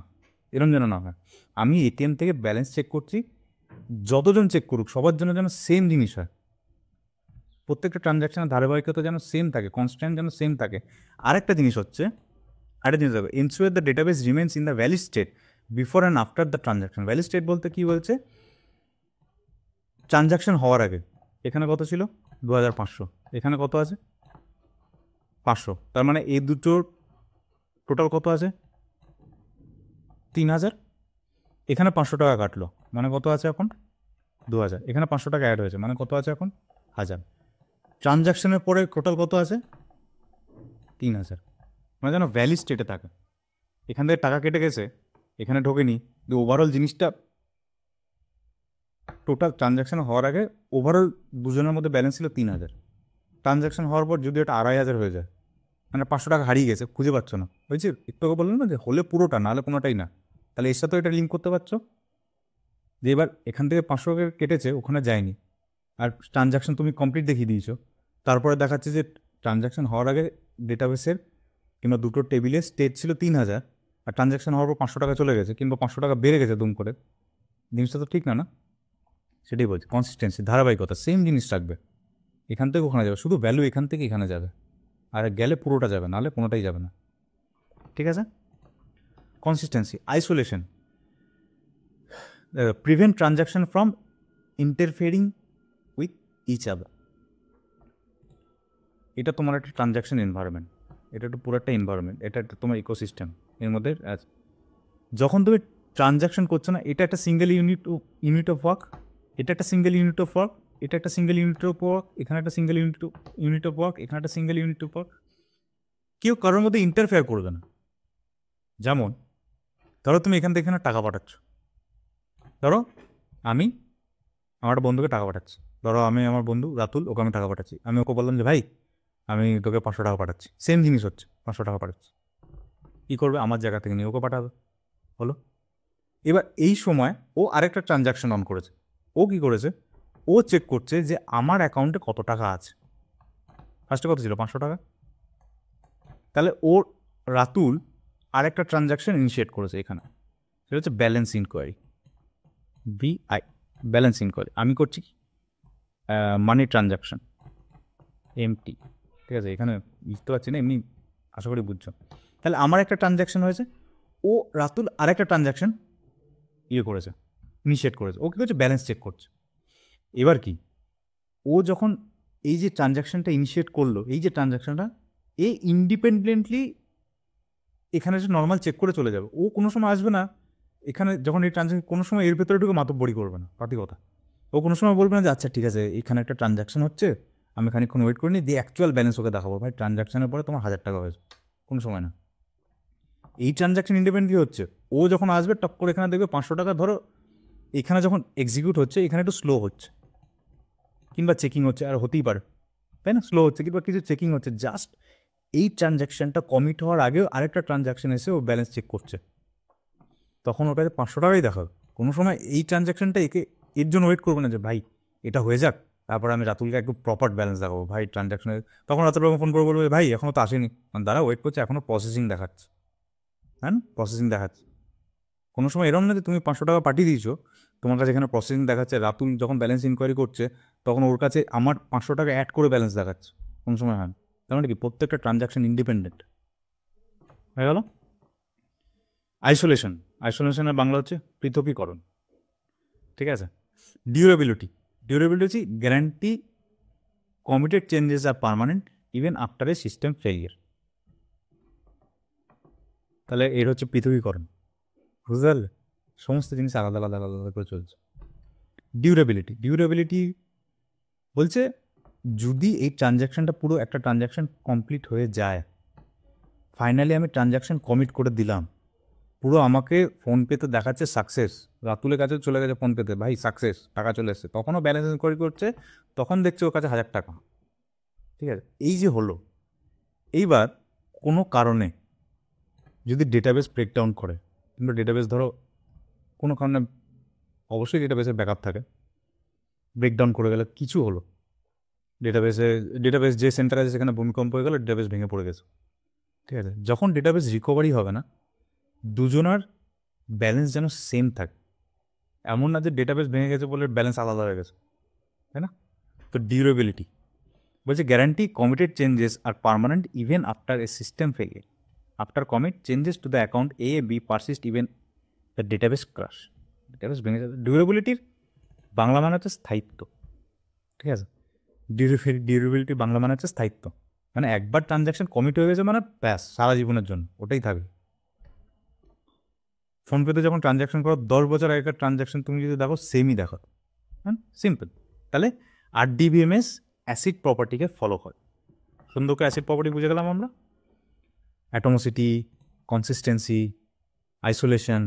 এরকম যেন না হয়। আমি এটিএম থেকে ব্যালেন্স চেক করছি, যতজন চেক করুক সবার জন্য যেন সেম জিনিস হয়, প্রত্যেকটা ট্রানজ্যাকশনের ধারাবাহিকতা যেন সেম থাকে, কনস্ট্যান্ট যেন সেম থাকে। আরেকটা জিনিস হচ্ছে, আরেকটা জিনিস হবে, ensure the database remains in the valid state before and after the transaction. Valid state বলতে কী বলছে, ট্রানজ্যাকশন হওয়ার আগে এখানে কত ছিল 2500, এখানে কত আছে 500, তার মানে এই দুটোর টোটাল কত আছে 3000, এখানে 500 টাকা কাটলো, মানে কত আছে এখন 2000, এখানে 500 টাকা অ্যাড হয়েছে, মানে কত আছে এখন 1000। ট্রানজ্যাকশনের পরে টোটাল কত আছে 3000, মানে যেন ভ্যালিড স্টেটে থাকে। এখান থেকে টাকা কেটে গেছে, এখানে ঢোকেনি, ওভারঅল জিনিসটা টোটাল ট্রানজ্যাকশন হওয়ার আগে ওভারঅল দুজনের মধ্যে ব্যালেন্স ছিল 3000, ট্রানজ্যাকশন হওয়ার পর যদি এটা 2500 হয়ে যায়, মানে 500 টাকা হারিয়ে গেছে, খুঁজে পাচ্ছ না, হয়েছে একটু আগে বললাম না যে হলে পুরোটা, নাহলে কোনোটাই না, তাহলে এর সাথেও এটা লিঙ্ক করতে পারছো যে এবার এখান থেকে 500 কেটেছে, ওখানে যায়নি, আর ট্রানজ্যাকশন তুমি কমপ্লিট দেখিয়ে দিয়েছো, তারপরে দেখাচ্ছে যে ট্রানজ্যাকশন হওয়ার আগে ডেটাবেসের কিংবা দুটো টেবিলে স্টেট ছিল 3000, আর ট্রানজ্যাকশন হওয়ার পর 500 টাকা চলে গেছে, কিংবা 500 টাকা বেড়ে গেছে দুম করে, জিনিসটা তো ঠিক না, না? সেটাই বলছি, কনসিস্টেন্সি, ধারাবাহিকতা, সেম জিনিস রাখবে, এখান থেকে ওখানে যাবে, শুধু ভ্যালু এখান থেকে এখানে যাবে, আর গেলে পুরোটা যাবে, নাহলে কোনোটাই যাবে না, ঠিক আছে? Consistency, isolation, prevent transaction from interfering with each other. এটা তোমার একটা ট্রানজ্যাকশন এনভায়রনমেন্ট, এটা একটা পুরো একটা এনভায়রনমেন্ট, এটা একটা তোমার ইকোসিস্টেম, এর মধ্যে যখন তুমি ট্রানজ্যাকশন করছো না, এটা একটা সিঙ্গেল ইউনিট অফ ওয়ার্ক, এটা একটা সিঙ্গেল ইউনিট অফ ওয়ার্ক, এটা একটা সিঙ্গেল ইউনিট অফ ওয়ার্ক, এখানে একটা সিঙ্গেল ইউনিট অফ ওয়ার্ক, এখানে একটা সিঙ্গেল ইউনিট অফ ওয়ার্ক, কেউ কারোর মধ্যে ইন্টারফেয়ার করবে না। যেমন ধরো তুমি এখান থেকে এখানে টাকা পাঠাচ্ছ, ধরো আমি আমার বন্ধুকে টাকা পাঠাচ্ছি, ধরো আমি আমার বন্ধু রাতুল, ওকে আমি টাকা পাঠাচ্ছি, আমি ওকে বললাম যে ভাই আমি তোকে 500 টাকা পাঠাচ্ছি, সেম জিনিস হচ্ছে, 500 টাকা পাঠাচ্ছি, কী করবে, আমার জায়গা থেকে নিয়ে ওকে পাঠাবে, হলো। এবার এই সময় ও আরেকটা ট্রানজ্যাকশন অন করেছে, ও কী করেছে, ও চেক করছে যে আমার অ্যাকাউন্টে কত টাকা আছে, ফার্স্টে কত ছিল 500 টাকা, তাহলে ও রাতুল আরেকটা ট্রানজ্যাকশন ইনিশিয়েট করেছে এখানে, সেটা হচ্ছে ব্যালেন্স ইনকোয়ারি, বিআই, ব্যালেন্স ইনকোয়ারি। আমি করছি মানি ট্রানজ্যাকশন, এমটি, ঠিক আছে, এখানে বুঝতে পারছি না, এমনি আশা করি বুঝছো। তাহলে আমার একটা ট্রানজ্যাকশন হয়েছে, ও রাতুল আরেকটা ট্রানজ্যাকশন করেছে, ইনিশিয়েট করেছে, ও কী করছে, ব্যালেন্স চেক করছে। এবার কি, ও যখন এই যে ট্রানজ্যাকশনটা ইনিশিয়েট করলো, এই যে ট্রানজ্যাকশনটা এ ইন্ডিপেন্ডেন্টলি এখানে যে নর্মাল চেক করে চলে যাবে, ও কোনো সময় আসবে না এখানে, যখন এই ট্রানজ্যাকশন কোনো সময় এর ভেতরে ঢুকে মাতব্বরি করবে না, পাতি কথা, ও কোনো সময় বলবে না যে আচ্ছা ঠিক আছে এখানে একটা ট্রানজ্যাকশন হচ্ছে, আমি খানিকক্ষণ ওয়েট করে নিই, দিয়ে অ্যাকচুয়াল ব্যালেন্স ওকে দেখাবো, ভাই ট্রানজ্যাকশনের পরে তোমার 1000 টাকা হয়েছে, কোনো সময় না। এই ট্রানজ্যাকশন ইন্ডিপেন্ডেন্টলি হচ্ছে, ও যখন আসবে টপ করে এখানে দেখবে 500 টাকা, ধরো এখানে যখন এক্সিকিউট হচ্ছে এখানে একটু স্লো হচ্ছে, কিংবা চেকিং হচ্ছে, আর হতেই পারে, তাই না, স্লো হচ্ছে কিংবা কিছু চেকিং হচ্ছে, জাস্ট এই ট্রানজ্যাকশনটা কমিট হওয়ার আগেও আরেকটা ট্রানজ্যাকশন এসে ও ব্যালেন্স চেক করছে, তখন ওটাতে 500 টাকাই দেখাবে। কোনো সময় এই ট্রানজ্যাকশনটা এর জন্য ওয়েট করবে না যে ভাই এটা হয়ে যাক, তারপর আমি রাতুলকে একটু প্রপার ব্যালেন্স দেখাবো, ভাই ট্রানজ্যাকশনে, তখন রাতুল ফোন করে বলবে ভাই এখনও তো আসেনি, দাঁড়া ওয়েট করছে, এখনও প্রসেসিং দেখাচ্ছে, হ্যাঁ প্রসেসিং দেখাচ্ছে। কোনো সময় এরকম না যে তুমি 500 টাকা পাঠিয়ে দিয়েছো, তোমার কাছে এখানে প্রসেসিং দেখাচ্ছে, রাতুল যখন ব্যালেন্স ইনকোয়ারি করছে তখন ওর কাছে আমার 500 টাকা অ্যাড করে ব্যালেন্স দেখাচ্ছে, কোনো সময় হয় না। তার মানে কি, প্রত্যেকটা ট্রানজ্যাকশন ইন্ডিপেন্ডেন্ট হয়ে গেল। আইসোলেশন, আইসোলেশনের বাংলা হচ্ছে পৃথকীকরণ, ঠিক আছে। ডিউরেবিলিটি, ডিউরেবিলিটি হচ্ছে guarantee committed changes are permanent even after a system failure. তাহলে এর হচ্ছে পৃথকীকরণ, বুঝতে পারলে, সমস্ত জিনিস আলাদা আলাদা আলাদা করে চলছে। ডিউরেবিলিটি, ডিউরেবিলিটি বলছে যদি এই ট্রানজ্যাকশনটা পুরো একটা ট্রানজ্যাকশন কমপ্লিট হয়ে যায়, ফাইনালি আমি ট্রানজ্যাকশন কমিট করে দিলাম, পুরো আমাকে ফোনপেতে দেখাচ্ছে সাকসেস, রাতুলের কাছে চলে গেছে ফোনপেতে, ভাই সাকসেস, টাকা চলে এসছে, তখনও ব্যালেন্স ইনকোয়ারি করছে, তখন দেখছে ওর কাছে 1000 টাকা, ঠিক আছে। এই যে হলো, এইবার কোনো কারণে যদি ডেটাবেস ব্রেকডাউন করে, কিংবা ডেটাবেস ধরো কোনো কারণে, অবশ্যই ডেটাবেসের ব্যাকআপ থাকে, ব্রেকডাউন করে গেলে কিছু হলো, ডেটাবেস যে সেন্টার আছে সেখানে ভূমিকম্প হয়ে গেল, ডেটাবেস ভেঙে পড়ে গেছে, ঠিক আছে। যখন ডেটাবেস রিকভারি হবে না, দুজনার ব্যালেন্স যেন সেম থাকে, এমন না যে ডেটাবেস ভেঙে গেছে বলে ব্যালেন্স আলাদা হয়ে গেছে, তাই না? তো ডিউরেবিলিটি বলছে guarantee committed changes are permanent even after a system failure, after commit changes to the account A B persist even the database crash. Database ভেঙে যাবে। ডিউরেবিলিটির বাংলা মানে হচ্ছে স্থায়িত্ব, ঠিক আছে। ডিউরেবিলিটি বাংলা মানে হচ্ছে স্থায়িত্ব, মানে একবার ট্রানজ্যাকশন কমিট হয়ে গেছে মানে ব্যাস সারা জীবনের জন্য ওটাই থাকবে। ফোনপেতে যখন ট্রানজ্যাকশন করো 10 বছর আগেকার ট্রানজ্যাকশন তুমি যদি দেখো সেমই দেখো, হ্যাঁ, সিম্পল। তাহলে আরডিবিএমএস অ্যাসিড প্রপার্টিকে ফলো করে। সুন্দর করে অ্যাসিড প্রপার্টি বুঝে গেলাম আমরা, অ্যাটমোসিটি, কনসিস্টেন্সি, আইসোলেশন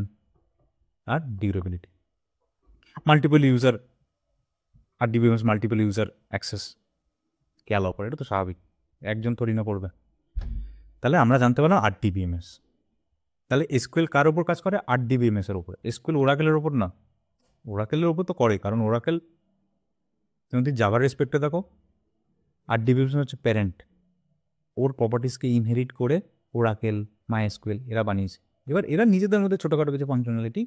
আর durability. Multiple user, RDBMS multiple user access কে অ্যালাউ করে, এটা তো স্বাভাবিক, একজন তৈরি না করবে। তাহলে আমরা জানতে পারলাম আরডিবিএমএস। তাহলে এসকিউএল কার ওপর কাজ করে? আরডিবিএমএস এর উপর। এসকিউএল ওরাকেলের ওপর না, ওরাকেলের ওপর তো করে, কারণ ওরাকেল তুমি যদি জাভার রেসপেক্টে দেখো, আরডিবিএমএস হচ্ছে প্যারেন্ট, ওর প্রপার্টিসকে ইনহেরিট করে ওরাকেল, মাইএসকিউএল এরা বানিয়েছে। এবার এরা নিজেদের মধ্যে ছোটোখাটো কিছু ফাংশনালিটি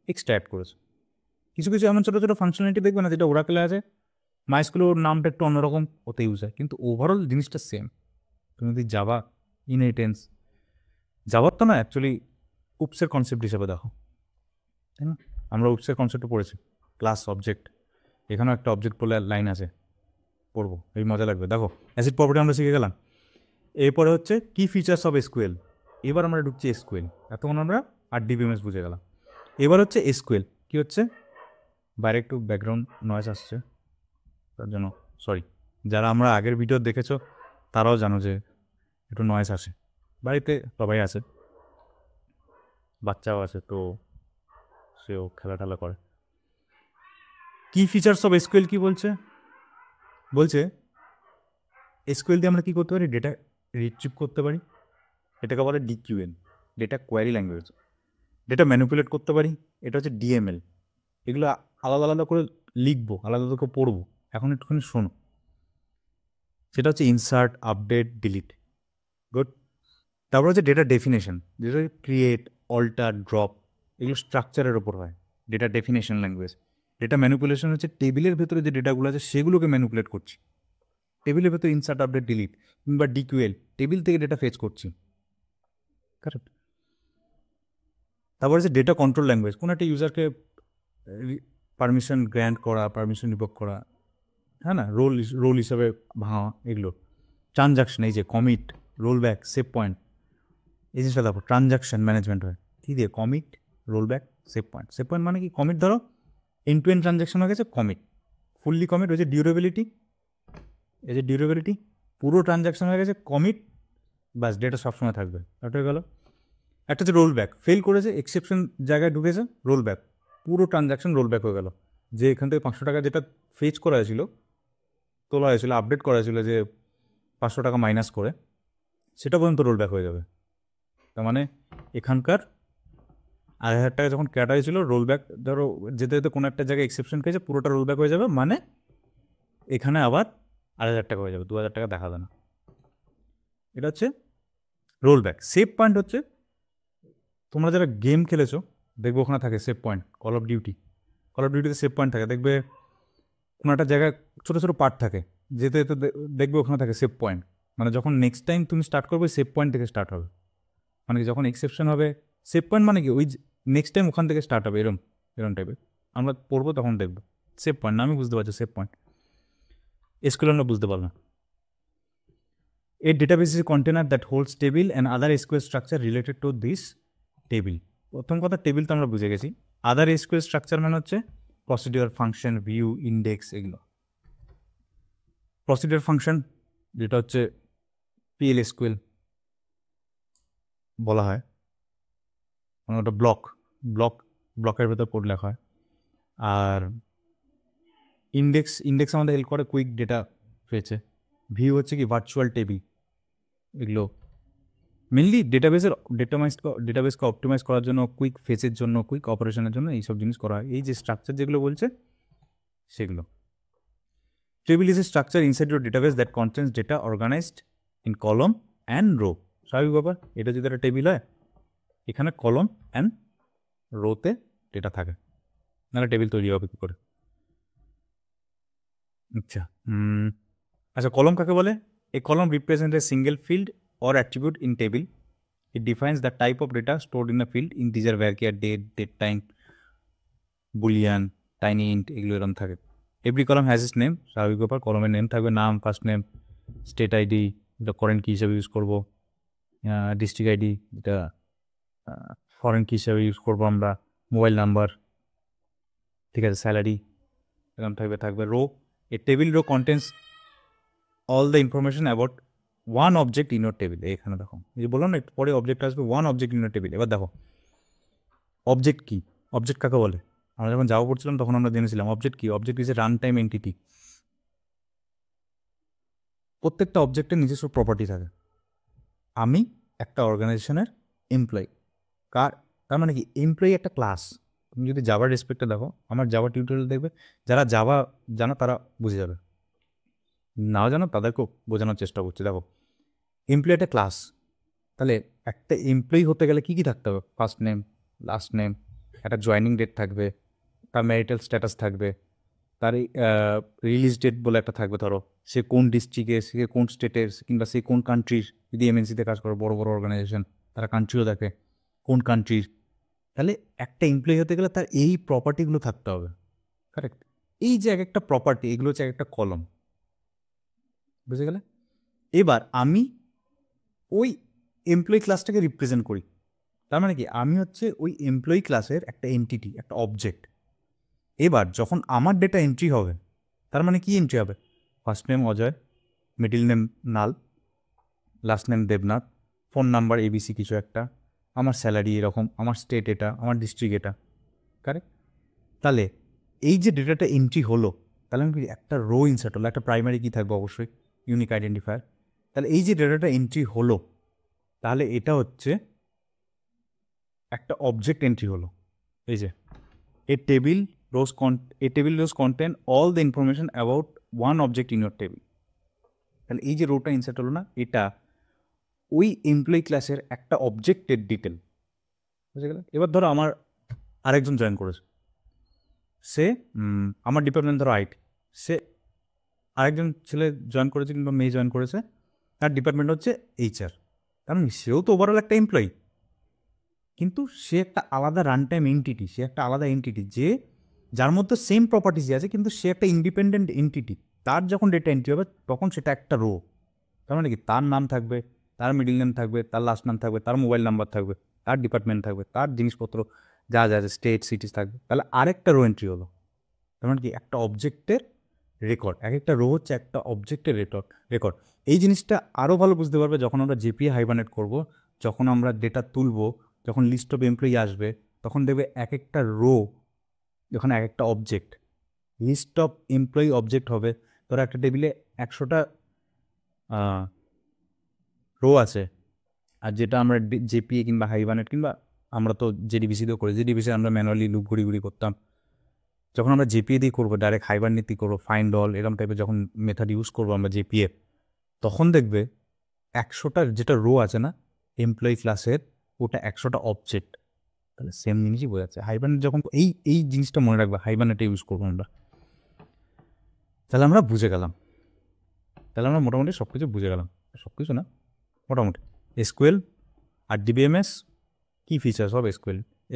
এক্সট্রা অ্যাড করেছে। কিছু কিছু এমন ছোটো ছোটো ফাংশনালিটি দেখবে না যেটা ওরাকেলে আছে, মাইএসকিউএল নামটা একটু অন্যরকম ওতে ইউজ হয়, কিন্তু ওভারঅল জিনিসটা সেম। তুমি যদি জাভা ইনহেরিটেন্স, জাভার তো না অ্যাকচুয়ালি উপসের কনসেপ্ট হিসেবে দেখো, তাই না? আমরা উপসের কনসেপ্টে পড়েছি, ক্লাস অবজেক্ট, এখানেও একটা অবজেক্ট বলে লাইন আছে, পড়বো, এই মজা লাগবে। দেখো অ্যাসিড প্রপার্টি আমরা শিখে গেলাম। এরপরে হচ্ছে কি ফিচার্স অফ এসকিউএল। এবার আমরা ঢুকছি এসকিউএল। এতক্ষণ আমরা আরডিবিএমএস বুঝে গেলাম, এবার হচ্ছে এসকিউএল কি হচ্ছে। বাইরে একটু ব্যাকগ্রাউন্ড নয়েজ আসছে, তার জন্য সরি। যারা আমরা আগের ভিডিও দেখেছো তারাও জানো যে একটু নয়েজ আসে, বাড়িতে সবাই আছে, বাচ্চাও আছে, তো সেও খেলা করে। কি ফিচার্স অফ এসকিউএল কি বলছে? বলছে এসকিউএল দিয়ে আমরা কী করতে পারি? ডেটা রিট্রিভ করতে পারি, এটাকে বলে DQL, data query language. Data manipulate করতে পারি, এটা হচ্ছে ডিএমএল। এগুলো আলাদা আলাদা করে লিখবো, আলাদা আলাদা করে পড়বো, এখন একটুখানি শোনো। সেটা হচ্ছে ইনসার্ট, আপডেট, ডিলিট, গুড। তারপর হচ্ছে ডেটা ডেফিনেশন, যেটা ক্রিয়েট, অল্টার, ড্রপ, এগুলো স্ট্রাকচারের ওপর হয়, data definition language. Data manipulation হচ্ছে টেবিলের ভেতরে যে ডেটাগুলো আছে সেগুলোকে ম্যানিপুলেট করছি, টেবিলের ভেতরে ইনসার্ট, আপডেট, ডিলিট, কিংবা ডিকিউএল, টেবিল থেকে ডেটা ফেচ করছি, কারেক্ট। তারপর হচ্ছে ডেটা কন্ট্রোল ল্যাঙ্গুয়েজ, কোনো একটা ইউজারকে পারমিশন গ্র্যান্ট করা, পারমিশন রিভোক করা, হ্যাঁ না, রোল হিসাবে ভাঙা, এগুলো। ট্রানজাকশন, এই যে commit, role back, save point, এই জিনিসটা দেখো ট্রানজাকশন ম্যানেজমেন্ট হয় কী দিয়ে? Commit, role back, save point. Save point মানে কি? কমিট ধরো এন্ড টু এন্ড ট্রানজাকশন হয়ে গেছে, কমিট, ফুললি কমিট। ওই যে ডিউরেবিলিটি, এই যে ডিউরেবিলিটি, পুরো ট্রানজাকশন হয়ে গেছে, কমিট, ব্যাস ডেটা সবসময় থাকবে, ওটা হয়ে গেল। একটা হচ্ছে রোল ব্যাক, ফেল করেছে, এক্সেপশন জায়গায় ঢুকেছে, রোল ব্যাক, পুরো ট্রানজাকশন রোল ব্যাক হয়ে গেল। যে এখান থেকে 500 টাকা যেটা ফেচ করা হয়েছিল, তোলা হয়েছিল, আপডেট করা হয়েছিল যে 500 টাকা মাইনাস করে, সেটা পর্যন্ত রোল ব্যাক হয়ে যাবে। তার মানে এখানকার 1000 টাকা যখন কাটা হয়েছিল, রোল ব্যাক ধরো যেতে যেতে কোনো একটা জায়গায় এক্সেপশন খেয়েছে, পুরোটা রোল ব্যাক হয়ে যাবে, মানে এখানে আবার 1000 টাকা হয়ে যাবে, 2000 টাকা দেখাবে না। এটা হচ্ছে রোল ব্যাক। সেভ পয়েন্ট হচ্ছে তোমরা যারা গেম খেলেছো দেখবে ওখানে থাকে সেভ পয়েন্ট। কল অফ ডিউটিতে সেভ পয়েন্ট থাকে, দেখবে কোনো একটা জায়গায় ছোটো ছোটো পার্ট থাকে, যেতে যেতে দেখবে ওখানে থাকে সেভ পয়েন্ট। মানে যখন নেক্সট টাইম তুমি স্টার্ট করবে, সেভ পয়েন্ট থেকে স্টার্ট হবে। মানে যখন এক্সেপশন হবে, সেভ পয়েন্ট মানে কি? ওই নেক্সট টাইম ওখান থেকে স্টার্ট হবে, এরম টাইপের। আমরা পড়বো তখন দেখবো সেভ পয়েন্ট, না আমি বুঝতে পারছি সেভ পয়েন্ট, এসকিউএল আমরা বুঝতে পারলাম। A database is a container that holds table and other SQL structure related to this table. প্রথম কথা, টেবিল তো আমরা বুঝে গেছি। আদার SQL স্ট্রাকচার মানে হচ্ছে প্রসিডিওর, ফাংশন, ভিউ, ইন্ডেক্স, এগুলো। প্রসিডিওর ফাংশন যেটা হচ্ছে PL/SQL বলা হয়, মানে ওটা ব্লকের ভেতর কোড লেখা হয়। আর ইন্ডেক্স আমাদের হেল্প করে কুইক ডেটা পেয়েছে। ভিউ হচ্ছে কি ভার্চুয়াল টেবিল, এগুলো মেনলি ডেটাবেসকে অপটিমাইজ করার জন্য, কুইক ফেসের জন্য, কুইক অপারেশনের জন্য এইসব জিনিস করা হয়। এই যে স্ট্রাকচার যেগুলো বলছে সেগুলো। Table is a structure inside your database that contains data organised in column and row. স্বাভাবিক ব্যাপার, এটা যদি একটা টেবিল হয়, এখানে কলম অ্যান্ড রোতে ডেটা থাকে, নাহলে টেবিল তৈরি হবে কী করে? আচ্ছা আচ্ছা, কলম কাকে বলে? A column represent a single field or attribute in table. It defines the type of data stored in a field, integer, varchar, date time, boolean, tiny int, এগুলো এরকম থাকে। এভরি কলম হ্যাজ ইস নেম। স্বাভাবিক ব্যাপার, কলমের name থাকবে, নাম, first name, state ID, যেটা করেন্ট কি হিসাবে ইউজ করবো, ডিস্ট্রিক্ট আইডি, যেটা ফরেন কি হিসাবে ইউজ করবো আমরা, মোবাইল নাম্বার, ঠিক আছে, স্যালারি, এরকম থাকবে। Row, a table row contains all the information about one object in your table. এখানে দেখো, এই যে বললাম না একটু পরে অবজেক্ট আসবে, one object in your table. এবার দেখো অবজেক্ট কি, অবজেক্ট কাকে বলে? আমরা যখন যাওয়া পড়ছিলাম তখন আমরা জেনেছিলাম অবজেক্ট কি। Object is a run time entity. প্রত্যেকটা অবজেক্টের নিজস্ব প্রপার্টি থাকে। আমি একটা অর্গানাইজেশনের এমপ্লয়ি, তার মানে কি এমপ্লয়ি একটা ক্লাস। তুমি যদি জাভার রেসপেক্টে দেখো, আমার জাভা টিউটোরিয়াল দেখবে, যারা জাভা জানো তারা বুঝে যাবে, নাও জানো তাদেরকেও বোঝানোর চেষ্টা করছি। দেখো এমপ্লয়ি একটা ক্লাস, তাহলে একটা এমপ্লয়ি হতে গেলে কী কী থাকতে হবে? ফার্স্ট নেম, লাস্ট নেম, একটা জয়েনিং ডেট থাকবে, তার ম্যারিটাল স্ট্যাটাস থাকবে, তার রিলিজ ডেট বলে একটা থাকবে, ধরো সে কোন ডিস্ট্রিক্টের, সে কোন স্টেটের, কিংবা সে কোন কান্ট্রির। যদি এমএনসিতে কাজ করে, বড় বড় অর্গানাইজেশন, তারা কান্ট্রিও দেখে কোন কান্ট্রির। তাহলে একটা এমপ্লয়ি হতে গেলে তার এই প্রপার্টিগুলো থাকতে হবে, কারেক্ট? এই যে এক একটা প্রপার্টি, এগুলো হচ্ছে এক একটা কলম, বুঝে গেলে? এবার আমি ওই এমপ্লয়ি ক্লাসটাকে রিপ্রেজেন্ট করি। তার মানে কি আমি হচ্ছে ওই এমপ্লয়ি ক্লাসের একটা এন্টিটি, একটা অবজেক্ট। এবার যখন আমার ডেটা এন্ট্রি হবে, তার মানে কি এন্ট্রি হবে? First name Ajay, middle name null, last name Debnath, phone number ABC কিছু একটা, আমার স্যালারি এরকম, আমার স্টেট এটা, আমার ডিস্ট্রিক্ট এটা, কারেক্ট? তাহলে এই যে ডেটাটা এন্ট্রি হলো, তাহলে আমি একটা রো ইনসার্ট হলো, একটা প্রাইমারি কি থাকবে অবশ্যই, ইউনিক আইডেন্টিফায়ার। তাহলে এই যে ডেটাটা এন্ট্রি হলো, তাহলে এটা হচ্ছে একটা অবজেক্ট এন্ট্রি হলো। এই যে a table rows contain all the information about one object in your table. তাহলে এই যে রোটা ইনসার্ট হলো না, এটা ওই এমপ্লয়ি ক্লাসের একটা অবজেক্টের ডিটেল, বুঝে গেল? এবার ধরো আমার আরেকজন জয়েন করেছে, সে আমার ডিপার্টমেন্ট ধরো আইটি, সে আরেকজন ছেলে জয়েন করেছে কিংবা মেয়ে জয়েন করেছে, তার ডিপার্টমেন্ট হচ্ছে এইচআর। কারণ সেও তো ওভারঅল একটা এমপ্লয়ি, কিন্তু সে একটা আলাদা রান টাইম এন্টিটি, সে একটা আলাদা এন্টিটি, যার মধ্যে সেম প্রপার্টিসই আছে, কিন্তু সে একটা ইন্ডিপেন্ডেন্ট এন্টিটি। তার যখন ডেটা এন্ট্রি হবে তখন সেটা একটা রো। তার মানে কি তার নাম থাকবে, তার মিডিল নেম থাকবে, তার লাস্ট নাম থাকবে, তার মোবাইল নাম্বার থাকবে, তার ডিপার্টমেন্ট থাকবে, তার জিনিসপত্র যা যা আছে, স্টেট, সিটিস থাকবে। তাহলে আরেকটা রো এন্ট্রি হলো। তার মানে কি একটা অবজেক্টের রেকর্ড, এক একটা রো হচ্ছে একটা অবজেক্টের রেকর্ড। এই জিনিসটা আরও ভালো বুঝতে পারবে যখন আমরা জেপিএ হাইবারনেট করব, যখন আমরা ডেটা তুলব, যখন লিস্ট অফ এমপ্লয়ি আসবে, তখন দেখবে এক একটা রো যখন এক একটা object, list of employee object হবে। ধরো একটা টেবিলে 100টা রো আছে, আর যেটা আমরা জেপিএ কিংবা হাইবারনেট কিংবা আমরা তো জেডিবিসিতেও করি, জেডিবিসি আমরা ম্যানুয়ালি লুপ ঘুরি করতাম। যখন আমরা জেপিএ দিয়ে করবো, ডাইরেক্ট হাইবারনেট দিয়ে করবো, ফাইন্ড অল এরকম টাইপের যখন মেথড ইউজ করবো আমরা জেপিএ, তখন দেখবে 100টা যেটা রো আছে না এমপ্লয়ি ক্লাসের, ওটা 100টা অবজেক্ট। তাহলে সেম জিনিসই বোঝাচ্ছে। হাইবারনেট যখন এই জিনিসটা মনে রাখবে, হাইবারনেটে ইউজ করবো আমরা। তাহলে আমরা বুঝে গেলাম, তাহলে আমরা মোটামুটি সব কিছু বুঝে গেলাম, সব কিছু না মোটামুটি। এসকিউএল আর ডিবিএমএস কী ফিচার্স হবে?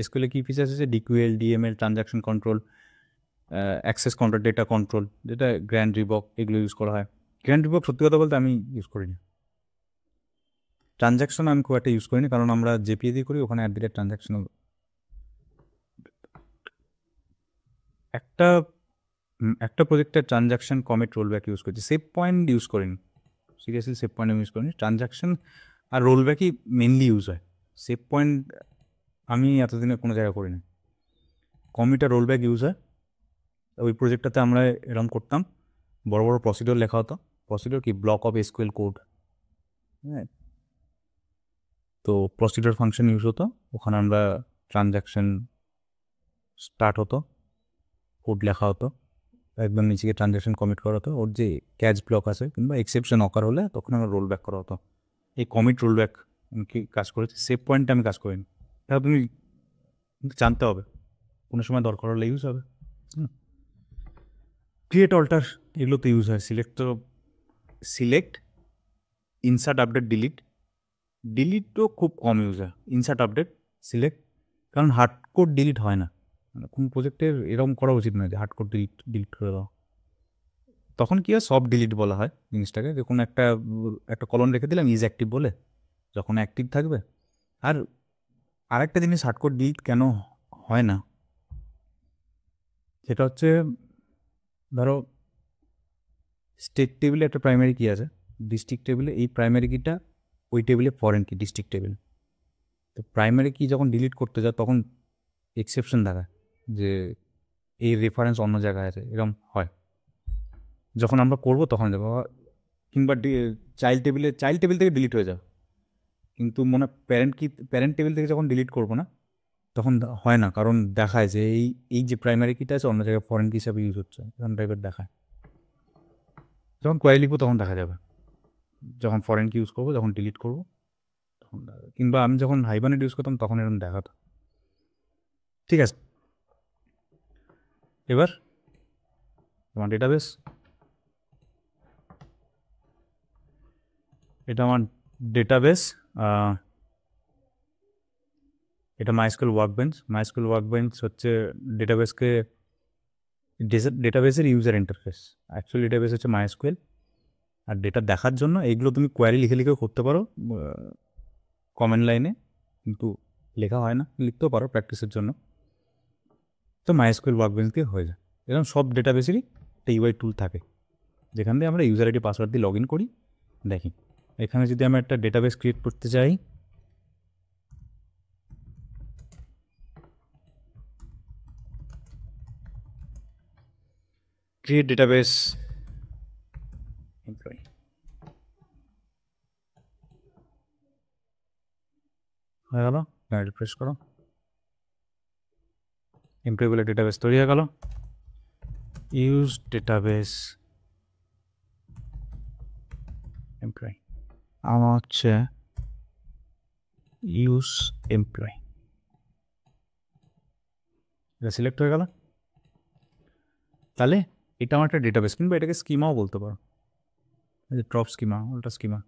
এসকিউএলে কী ফিচার্স আছে? DQL, DML, transaction control, access control, data control, যেটা গ্র্যান্ড রিবক, এগুলো ইউজ করা হয়। গ্র্যান্ড রিবক সত্যি কথা বলতে আমি ইউজ করিনি। ট্রানজাকশন আমি খুব একটা ইউজ করিনি, কারণ আমরা জেপিএ দিয়ে করি, ওখানে @ ট্রানজাকশন। একটা প্রজেক্টের ট্রানজাকশন কমিট রোলব্যাক ইউজ করছি, সেভ পয়েন্ট ইউজ করিনি, সিরিয়াসলি সেভ পয়েন্ট আমি ইউজ করিনি। ট্রানজাকশন আর রোলব্যাকই মেনলি ইউজ হয়, সেভ পয়েন্ট আমি এতদিনে কোনো জায়গায় করিনি। কমিট আর রোলব্যাক ইউজ হয়। ওই প্রজেক্টটাতে আমরা এরকম করতাম, বড় বড় প্রসিডিওর লেখা হতো। প্রসিডিওর কি? ব্লক অফ এসকিউএল কোড, হ্যাঁ। তো প্রসিডিওর ফাংশন ইউজ হতো, ওখানে আমরা ট্রানজাকশন স্টার্ট হতো, কোড লেখা হতো, একদম নিচে গিয়ে ট্রানজ্যাকশন কমিট করা হতো, ওর যে ক্যাচ ব্লক আছে কিংবা এক্সেপশন অকার হলে তখন আমার রোল ব্যাক করা হতো। এই কমিট রোল ব্যাক কি কাজ করেছে, সেভ পয়েন্টে আমি কাজ করিনি। তাহলে তুমি জানতে হবে, কোনো সময় দরকার হলে ইউজ হবে। ক্রিয়েট অল্টার এগুলো তো ইউজ হয়। সিলেক্ট ইনসার্ট আপডেট ডিলিট তো খুব কম ইউজ হয়। ইনসার্ট আপডেট সিলেক্ট, কারণ হার্ডকোড ডিলিট হয় না, মানে কোন প্রজেক্টের এরকম করা উচিত নয় যে হার্ডকোড ডিলিট করে দাও। তখন কি হয়, সফট ডিলিট বলা হয় জিনিসটাকে, যে কোনো একটা কলন রেখে দিলাম ইজ অ্যাক্টিভ বলে, যখন অ্যাক্টিভ থাকবে। আর আরেকটা জিনিস হার্ডকোড ডিলিট কেন হয় না, সেটা হচ্ছে ধরো স্টেট টেবিলে একটা প্রাইমারি কি আছে, ডিস্ট্রিক্ট টেবিলে এই প্রাইমারি কিটা ওই টেবিলে ফরেন কি ডিস্ট্রিক্ট টেবিল। তো প্রাইমারি কি যখন ডিলিট করতে যাও তখন এক্সেপশন দেখায় যে এই রেফারেন্স অন্য জায়গায় আছে, এরকম হয়। যখন আমরা করবো তখন যাবো, কিংবা চাইল্ড টেবিল থেকে ডিলিট হয়ে যাবে, কিন্তু প্যারেন্ট টেবিল থেকে যখন ডিলিট করবো না তখন হয় না, কারণ দেখায় যে এই যে প্রাইমারি কিটা আছে অন্য জায়গায় ফরেন কি হিসাবে ইউজ হচ্ছে, এরকম টাইপের দেখায়। যখন কোয়ারি লিখবো তখন দেখা যাবে, যখন ফরেন কি ইউজ করবো, যখন ডিলিট করবো তখন, কিংবা আমি যখন হাইবারনেট ইউজ করতাম তখন এরকম দেখাতো। ঠিক আছে, এবার তোমার ডেটাবেস, এটা আমার ডেটাবেস, এটা মাইস্কুয়েল ওয়ার্কবেঞ্চ হচ্ছে ডেটাবেসের ইউজার ইন্টারফেস। অ্যাকচুয়ালি ডেটাবেস হচ্ছে মাইস্কুয়েল, আর ডেটা দেখার জন্য এইগুলো তুমি কোয়ারি লিখেও করতে পারো কমেন্ট লাইনে, কিন্তু লেখা হয় না, লিখতেও পারো প্র্যাকটিসের জন্য। তো মাইস্কুয়েল ওয়ার্কবেঞ্চ দিয়ে হয়ে যায়। এরকম সব ডেটাবেসেরই একটা ইউআই টুল থাকে, যেখান দিয়ে আমরা ইউজার আইডি পাসওয়ার্ড দিয়ে লগ ইন করি। দেখি এখানে যদি আমরা একটা ডেটাবেস ক্রিয়েট করতে চাই, ক্রিয়েট ডেটাবেস এমপ্লয়ি, হয়ে গেল, রিফ্রেশ করো, এমপ্লয়ি বলে ডেটাবেস তৈরি হয়ে গেল। ইউজ ডেটাবেস এমপ্লয়ি, আমার হচ্ছে ইউজ এমপ্লয়ি, এটা সিলেক্ট হয়ে গেল। তাহলে এটা আমার একটা ডেটাবেস, কিংবা এটাকে স্কিমাও বলতে পারো, ড্রপ স্কিমা, ওটা স্কিমা,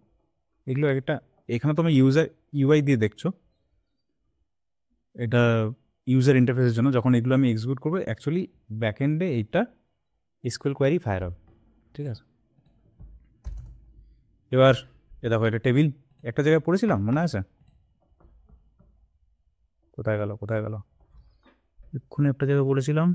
এগুলো একটা। এখানে তুমি ইউআই দিয়ে দেখছো, এটা ইউজার ইন্টারফেসের জন্য। যখন এগুলো আমি এক্সিকিউট করবো অ্যাকচুয়ালি ব্যাকএন্ডে এইটা এসকিউএল কোয়ারি ফায়ার হবে। ঠিক আছে, এবার দেখো এটা টেবিল একটা জায়গায় পড়েছিলাম, মনে আছে? কোথায় গেল এক্ষুনি একটা জায়গায় পড়েছিলাম,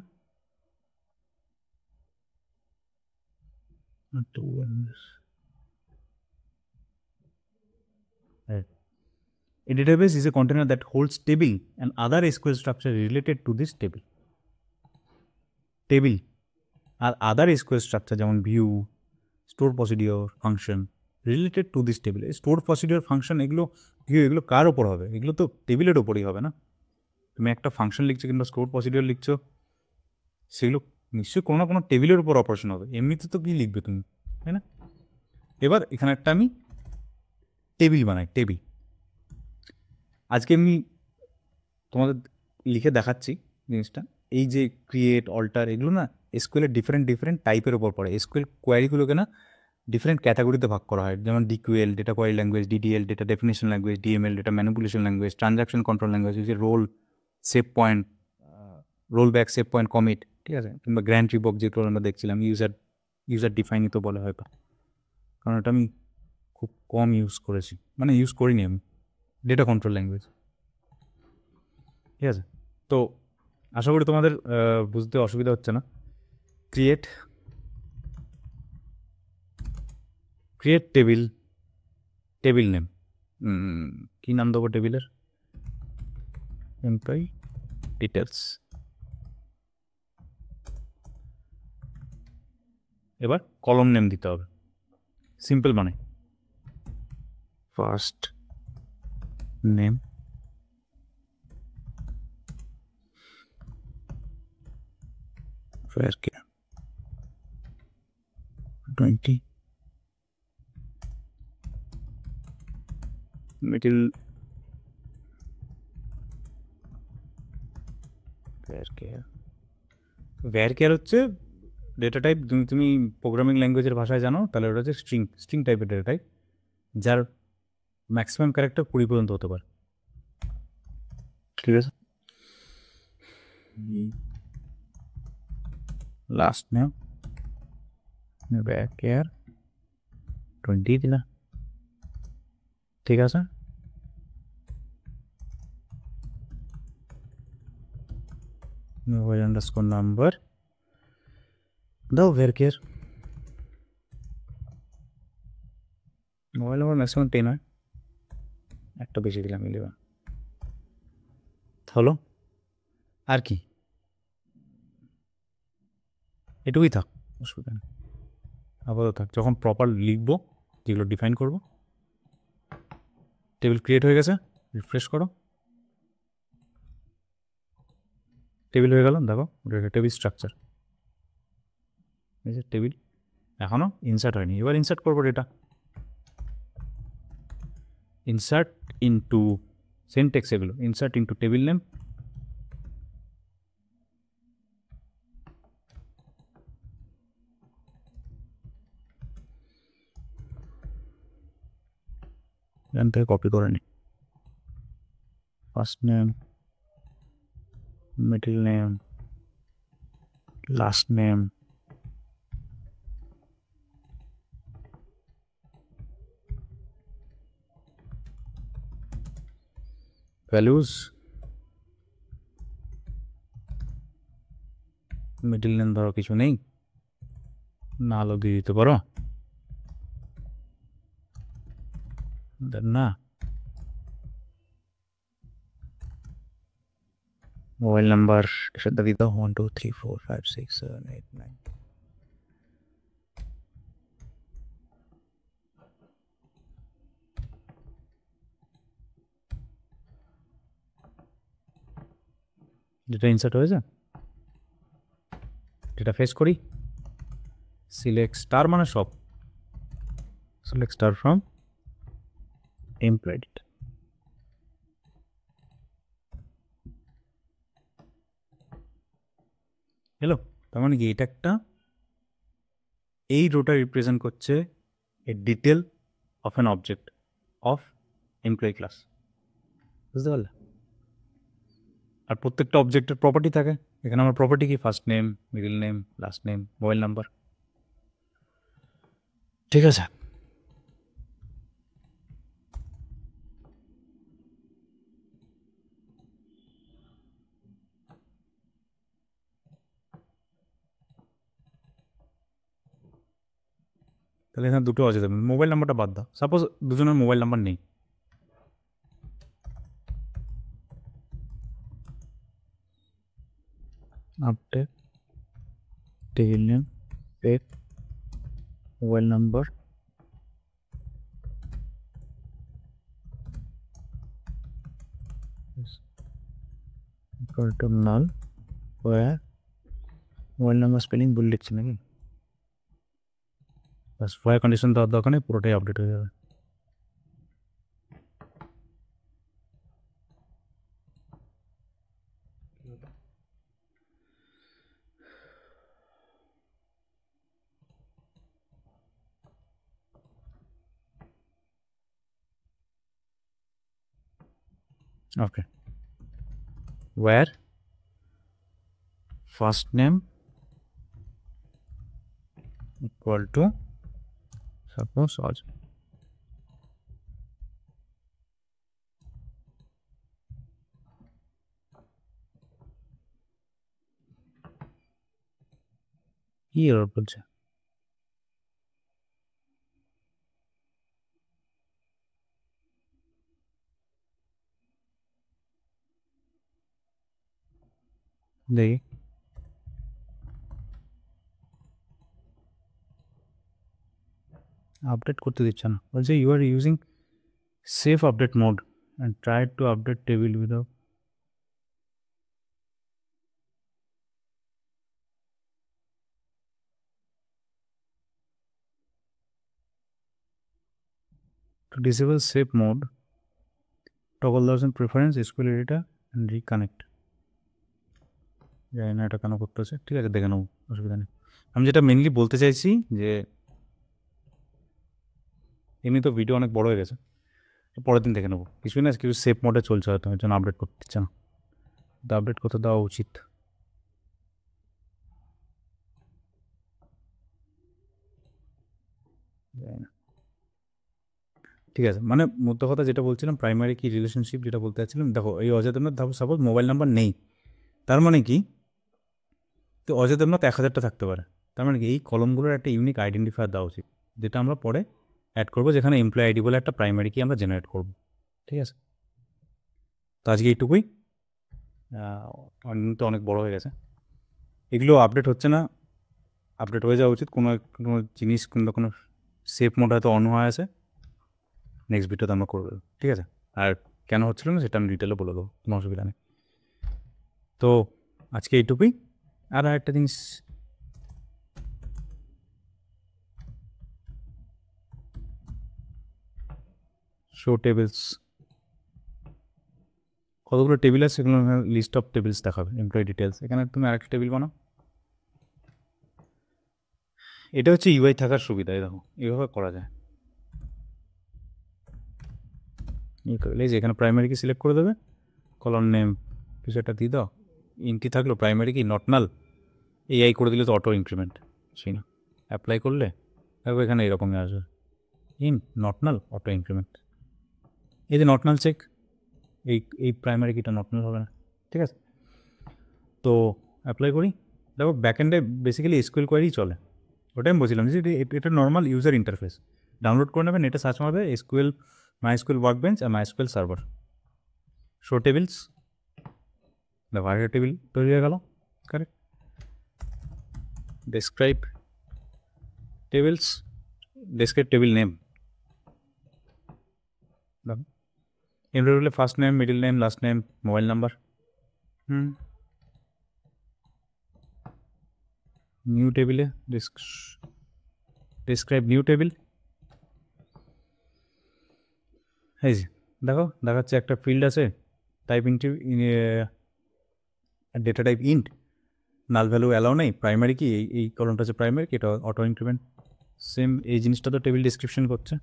A database is a container that holds table and other SQL structure related to this table. Table আর আদার SQL স্ট্রাকচার যেমন view, store procedure, function related to this table. Store procedure, function, এগুলো কার ওপর হবে? এগুলো তো টেবিলের ওপরই হবে না। তুমি একটা ফাংশন লিখছো কিংবা স্টোর প্রসিডিওর লিখছো, সেগুলো নিশ্চয়ই কোনো না কোনো টেবিলের উপর অপারেশন হবে, এমনিতে তো কি লিখবে তুমি, তাই না? এবার এখানে একটা আমি টেবিল বানাই, টেবিল। আজকে আমি তোমাদের লিখে দেখাচ্ছি জিনিসটা। এই যে ক্রিয়েট, অল্টার, এগুলো না এসকিউএলের ডিফারেন্ট টাইপের ওপর পড়ে। এসকিউএল কোয়ারিগুলোকে না ডিফারেন্ট ক্যাটাগরিতে ভাগ করা হয়, যেমন DQL, data query language, DDL, data definition language, DML, data manipulation language, transaction control language, যে roll, save point, roll back, save point, commit, ঠিক আছে, কিংবা গ্র্যান্ড রিবক যেগুলো আমরা দেখছিলাম, ইউজার ডিফাইনই তো বলা হয়, কারণ এটা আমি খুব কম ইউজ করেছি, মানে ইউজ করিনি আমি। ডেটা কন্ট্রোল ল্যাঙ্গুয়েজ, ঠিক আছে। তো আশা করি তোমাদের বুঝতে অসুবিধা হচ্ছে না। ক্রিয়েট টেবিল নেম, কী নাম দেবো টেবিলের? Employee details. এবার কলম নেম দিতে হবে, সিম্পল, মানে ফার্স্ট নেম, 20 middle varchar হচ্ছে ডেটা টাইপ। তুমি প্রোগ্রামিং ল্যাঙ্গুয়েজের ভাষায় জানো তাহলে ওটা হচ্ছে স্ট্রিং টাইপের ডেটা টাইপ, যার ম্যাক্সিমাম ক্যারেক্টার 20 পর্যন্ত হতে পারে। ঠিক আছে, লাস্ট নেম varchar 20 দিলা, ঠিক আছে। মোবাইল আন্ডারস্কোর নাম্বার দাও varchar, মোবাইল নাম্বার ম্যাক্সিমাম 10 হয়, একটা বেশি দিলাম 11। হলো, আর কি এটুকুই থাক, অসুবিধা নেই। আপাতত থাক, যখন প্রপার লিখবো যেগুলো ডিফাইন করব। টেবিল ক্রিয়েট হয়ে গেছে, রিফ্রেশ করো, টেবিল হয়ে গেল। দেখো ওটা টেবিল স্ট্রাকচার, এই যে টেবিল এখনও ইনসার্ট হয়নি। এবার ইনসার্ট করবো ডেটা, ইনসার্ট ইনটু সিনট্যাক্স, এগুলো ইনসার্ট ইনটু টেবিল নেম, এখান থেকে কপি করে নিই। First name, middle name, last name, values, middle name ধরো কিছু নেই, না হলেও দিয়ে দিতে পারো, না। মোবাইল নাম্বার সাথে দিতে 1 2 3 4 5 6 7 8 9। ডেটা ইনসার্ট হয়েছে, ডেটা ফেস করি, সিলেক্ট স্টার মানে সব, select star from employed. Hello, তার মানে কি এটা একটা, এই রোটা রিপ্রেজেন্ট করছে এ detail of an object of employee class, বুঝতে পারলে? আর প্রত্যেকটা অবজেক্টের প্রপার্টি থাকে, এখানে আমার প্রপার্টি কি, first name, middle name, last name, mobile number, ঠিক আছে। তাহলে এখানে দুটো আছে, মোবাইল নাম্বারটা বাদ দাও, সাপোজ দুজনের মোবাইল নাম্বার নেই, update table name, paid, mobile number, null, mobile number spelling ভুল লিখছি নাকি, বাস ওয়ার কন্ডিশন দেওয়ার দরকার নেই, পুরোটাই আপডেট হয়ে যাবে। Okay, where first name equal to suppose Raj, কি এরর বলছে, দেখি আপডেট করতে দিচ্ছে না, বলছে you are using safe update mode and try to update table without, to disable save mode, toggle the option preference SQL editor and reconnect. জানি না এটা কেন করতে হচ্ছে, ঠিক আছে দেখে নেবো, অসুবিধা নেই। আমি যেটা মেনলি বলতে চাইছি যে এমনি তো ভিডিও অনেক বড় হয়ে গেছে, পরের দিন দেখে নেবো, কিছুই না, কিছু সেভ মোডে চলছে হয়তো, ওই জন্য আপডেট করতে দিচ্ছে না, তো আপডেট করতে দেওয়া উচিত। ঠিক আছে, মানে মধ্য কথা যেটা বলছিলাম, প্রাইমারি কি রিলেশনশিপ যেটা বলতে চাচ্ছিলাম, দেখো এই Ajay Debnath suppose mobile number নেই, তার মানে কি, তো অজয় দেবনাথ 1000টা থাকতে পারে, তার মানে কি এই কলমগুলোর একটা ইউনিক আইডেন্টিফায়ার দেওয়া উচিত, যেটা আমরা পরে অ্যাড করবো, যেখানে এমপ্লয় আইডি বলে একটা প্রাইমারি কি আমরা জেনারেট করবো। ঠিক আছে, তো আজকে এইটুকুই, তো অনেক বড় হয়ে গেছে, এগুলো আপডেট হচ্ছে না, আপডেট হয়ে যাওয়া উচিত। কোনো কোনো জিনিস কোনো সেফ মোড হয়তো অন হয়ে আছে, নেক্সট ভিডিওতে আমরা করবো, ঠিক আছে। আর কেন হচ্ছিল না সেটা আমি ডিটেলে বলে দেবো, কোনো অসুবিধা নেই। তো আজকে এইটুকুই। আর একটা জিনিস, শো টেবিলস, কতগুলো টেবিল আছে সেগুলো লিস্ট অফ টেবিলস দেখাবে, এমপ্লয়ি ডিটেলস, এখানে তুমি আরেকটা টেবিল বানাও। এটা হচ্ছে ইউআই থাকার সুবিধা, দেখো এইভাবে করা যায়, এই যে এখানে প্রাইমারি কি সিলেক্ট করে দেবে, কলম নেম কিছু একটা দিয়ে দাও, ইনটি থাকলো প্রাইমারি কি নট নাল, এআই করে দিলে তো অটো ইনক্রিমেন্ট, সেই না অ্যাপ্লাই করলে দেখো এখানে এরকমই আসবে, in not null auto increment, এই যে নট নাল চেক, এই প্রাইমারি কিটা নট নাল হবে না, ঠিক আছে। তো অ্যাপ্লাই করি, দেখো ব্যাকএন্ডে বেসিক্যালি এসকিউএল কোয়ারি চলে, ওটাই আমি বলছিলাম যে এটা নর্মাল ইউজার ইন্টারফেস, ডাউনলোড করে নেবেন, এটা সার্চ মারবে এসকিউএল, মাইএসকিউএল ওয়ার্কবেঞ্চ আর মাইএসকিউএল সার্ভার, শো টেবিলস, দেখো আরেকটা টেবিল তৈরি হয়ে গেল, correct, describe tables, describe table name, দেখো employee first name, middle name, last name, mobile number, new টেবিলে ডেসক্রাইব নিউ টেবিল, এই যে দেখো দেখাচ্ছে একটা ফিল্ড আছে, type into data type int, null value allow নেই, প্রাইমারি কি এই কলমটা আছে প্রাইমারি কি, এটা অটো ইনক্রিমেন্ট, সেম এই জিনিসটা তো টেবিল ডিসক্রিপশন করছে,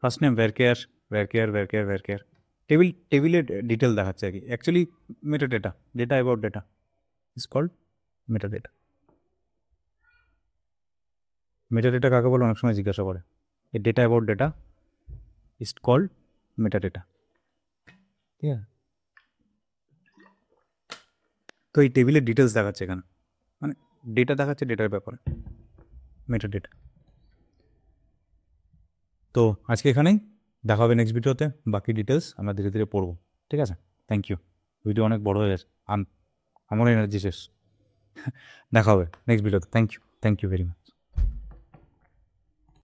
first name varchar varchar varchar varchar, টেবিলের ডিটেল দেখাচ্ছে আর কি, actually meta data, data about data is called meta data. Meta data কাকে বলে অনেক সময় জিজ্ঞাসা করে, এই data about data is called meta data, ঠিক আছে। তো এই টেবিলের ডিটেলস দেখাচ্ছে এখানে, মানে ডেটা দেখাচ্ছে, ডেটার ব্যাপারে মেটা ডেটা। তো আজকে এখানেই, দেখা হবে নেক্সট ভিডিওতে, বাকি ডিটেলস আমরা ধীরে ধীরে পড়বো, ঠিক আছে। থ্যাংক ইউ, ভিডিও অনেক বড় হয়ে গেছে, আমার এনার্জি শেষ, দেখা হবে নেক্সট ভিডিওতে, থ্যাংক ইউ ভেরি মাচ।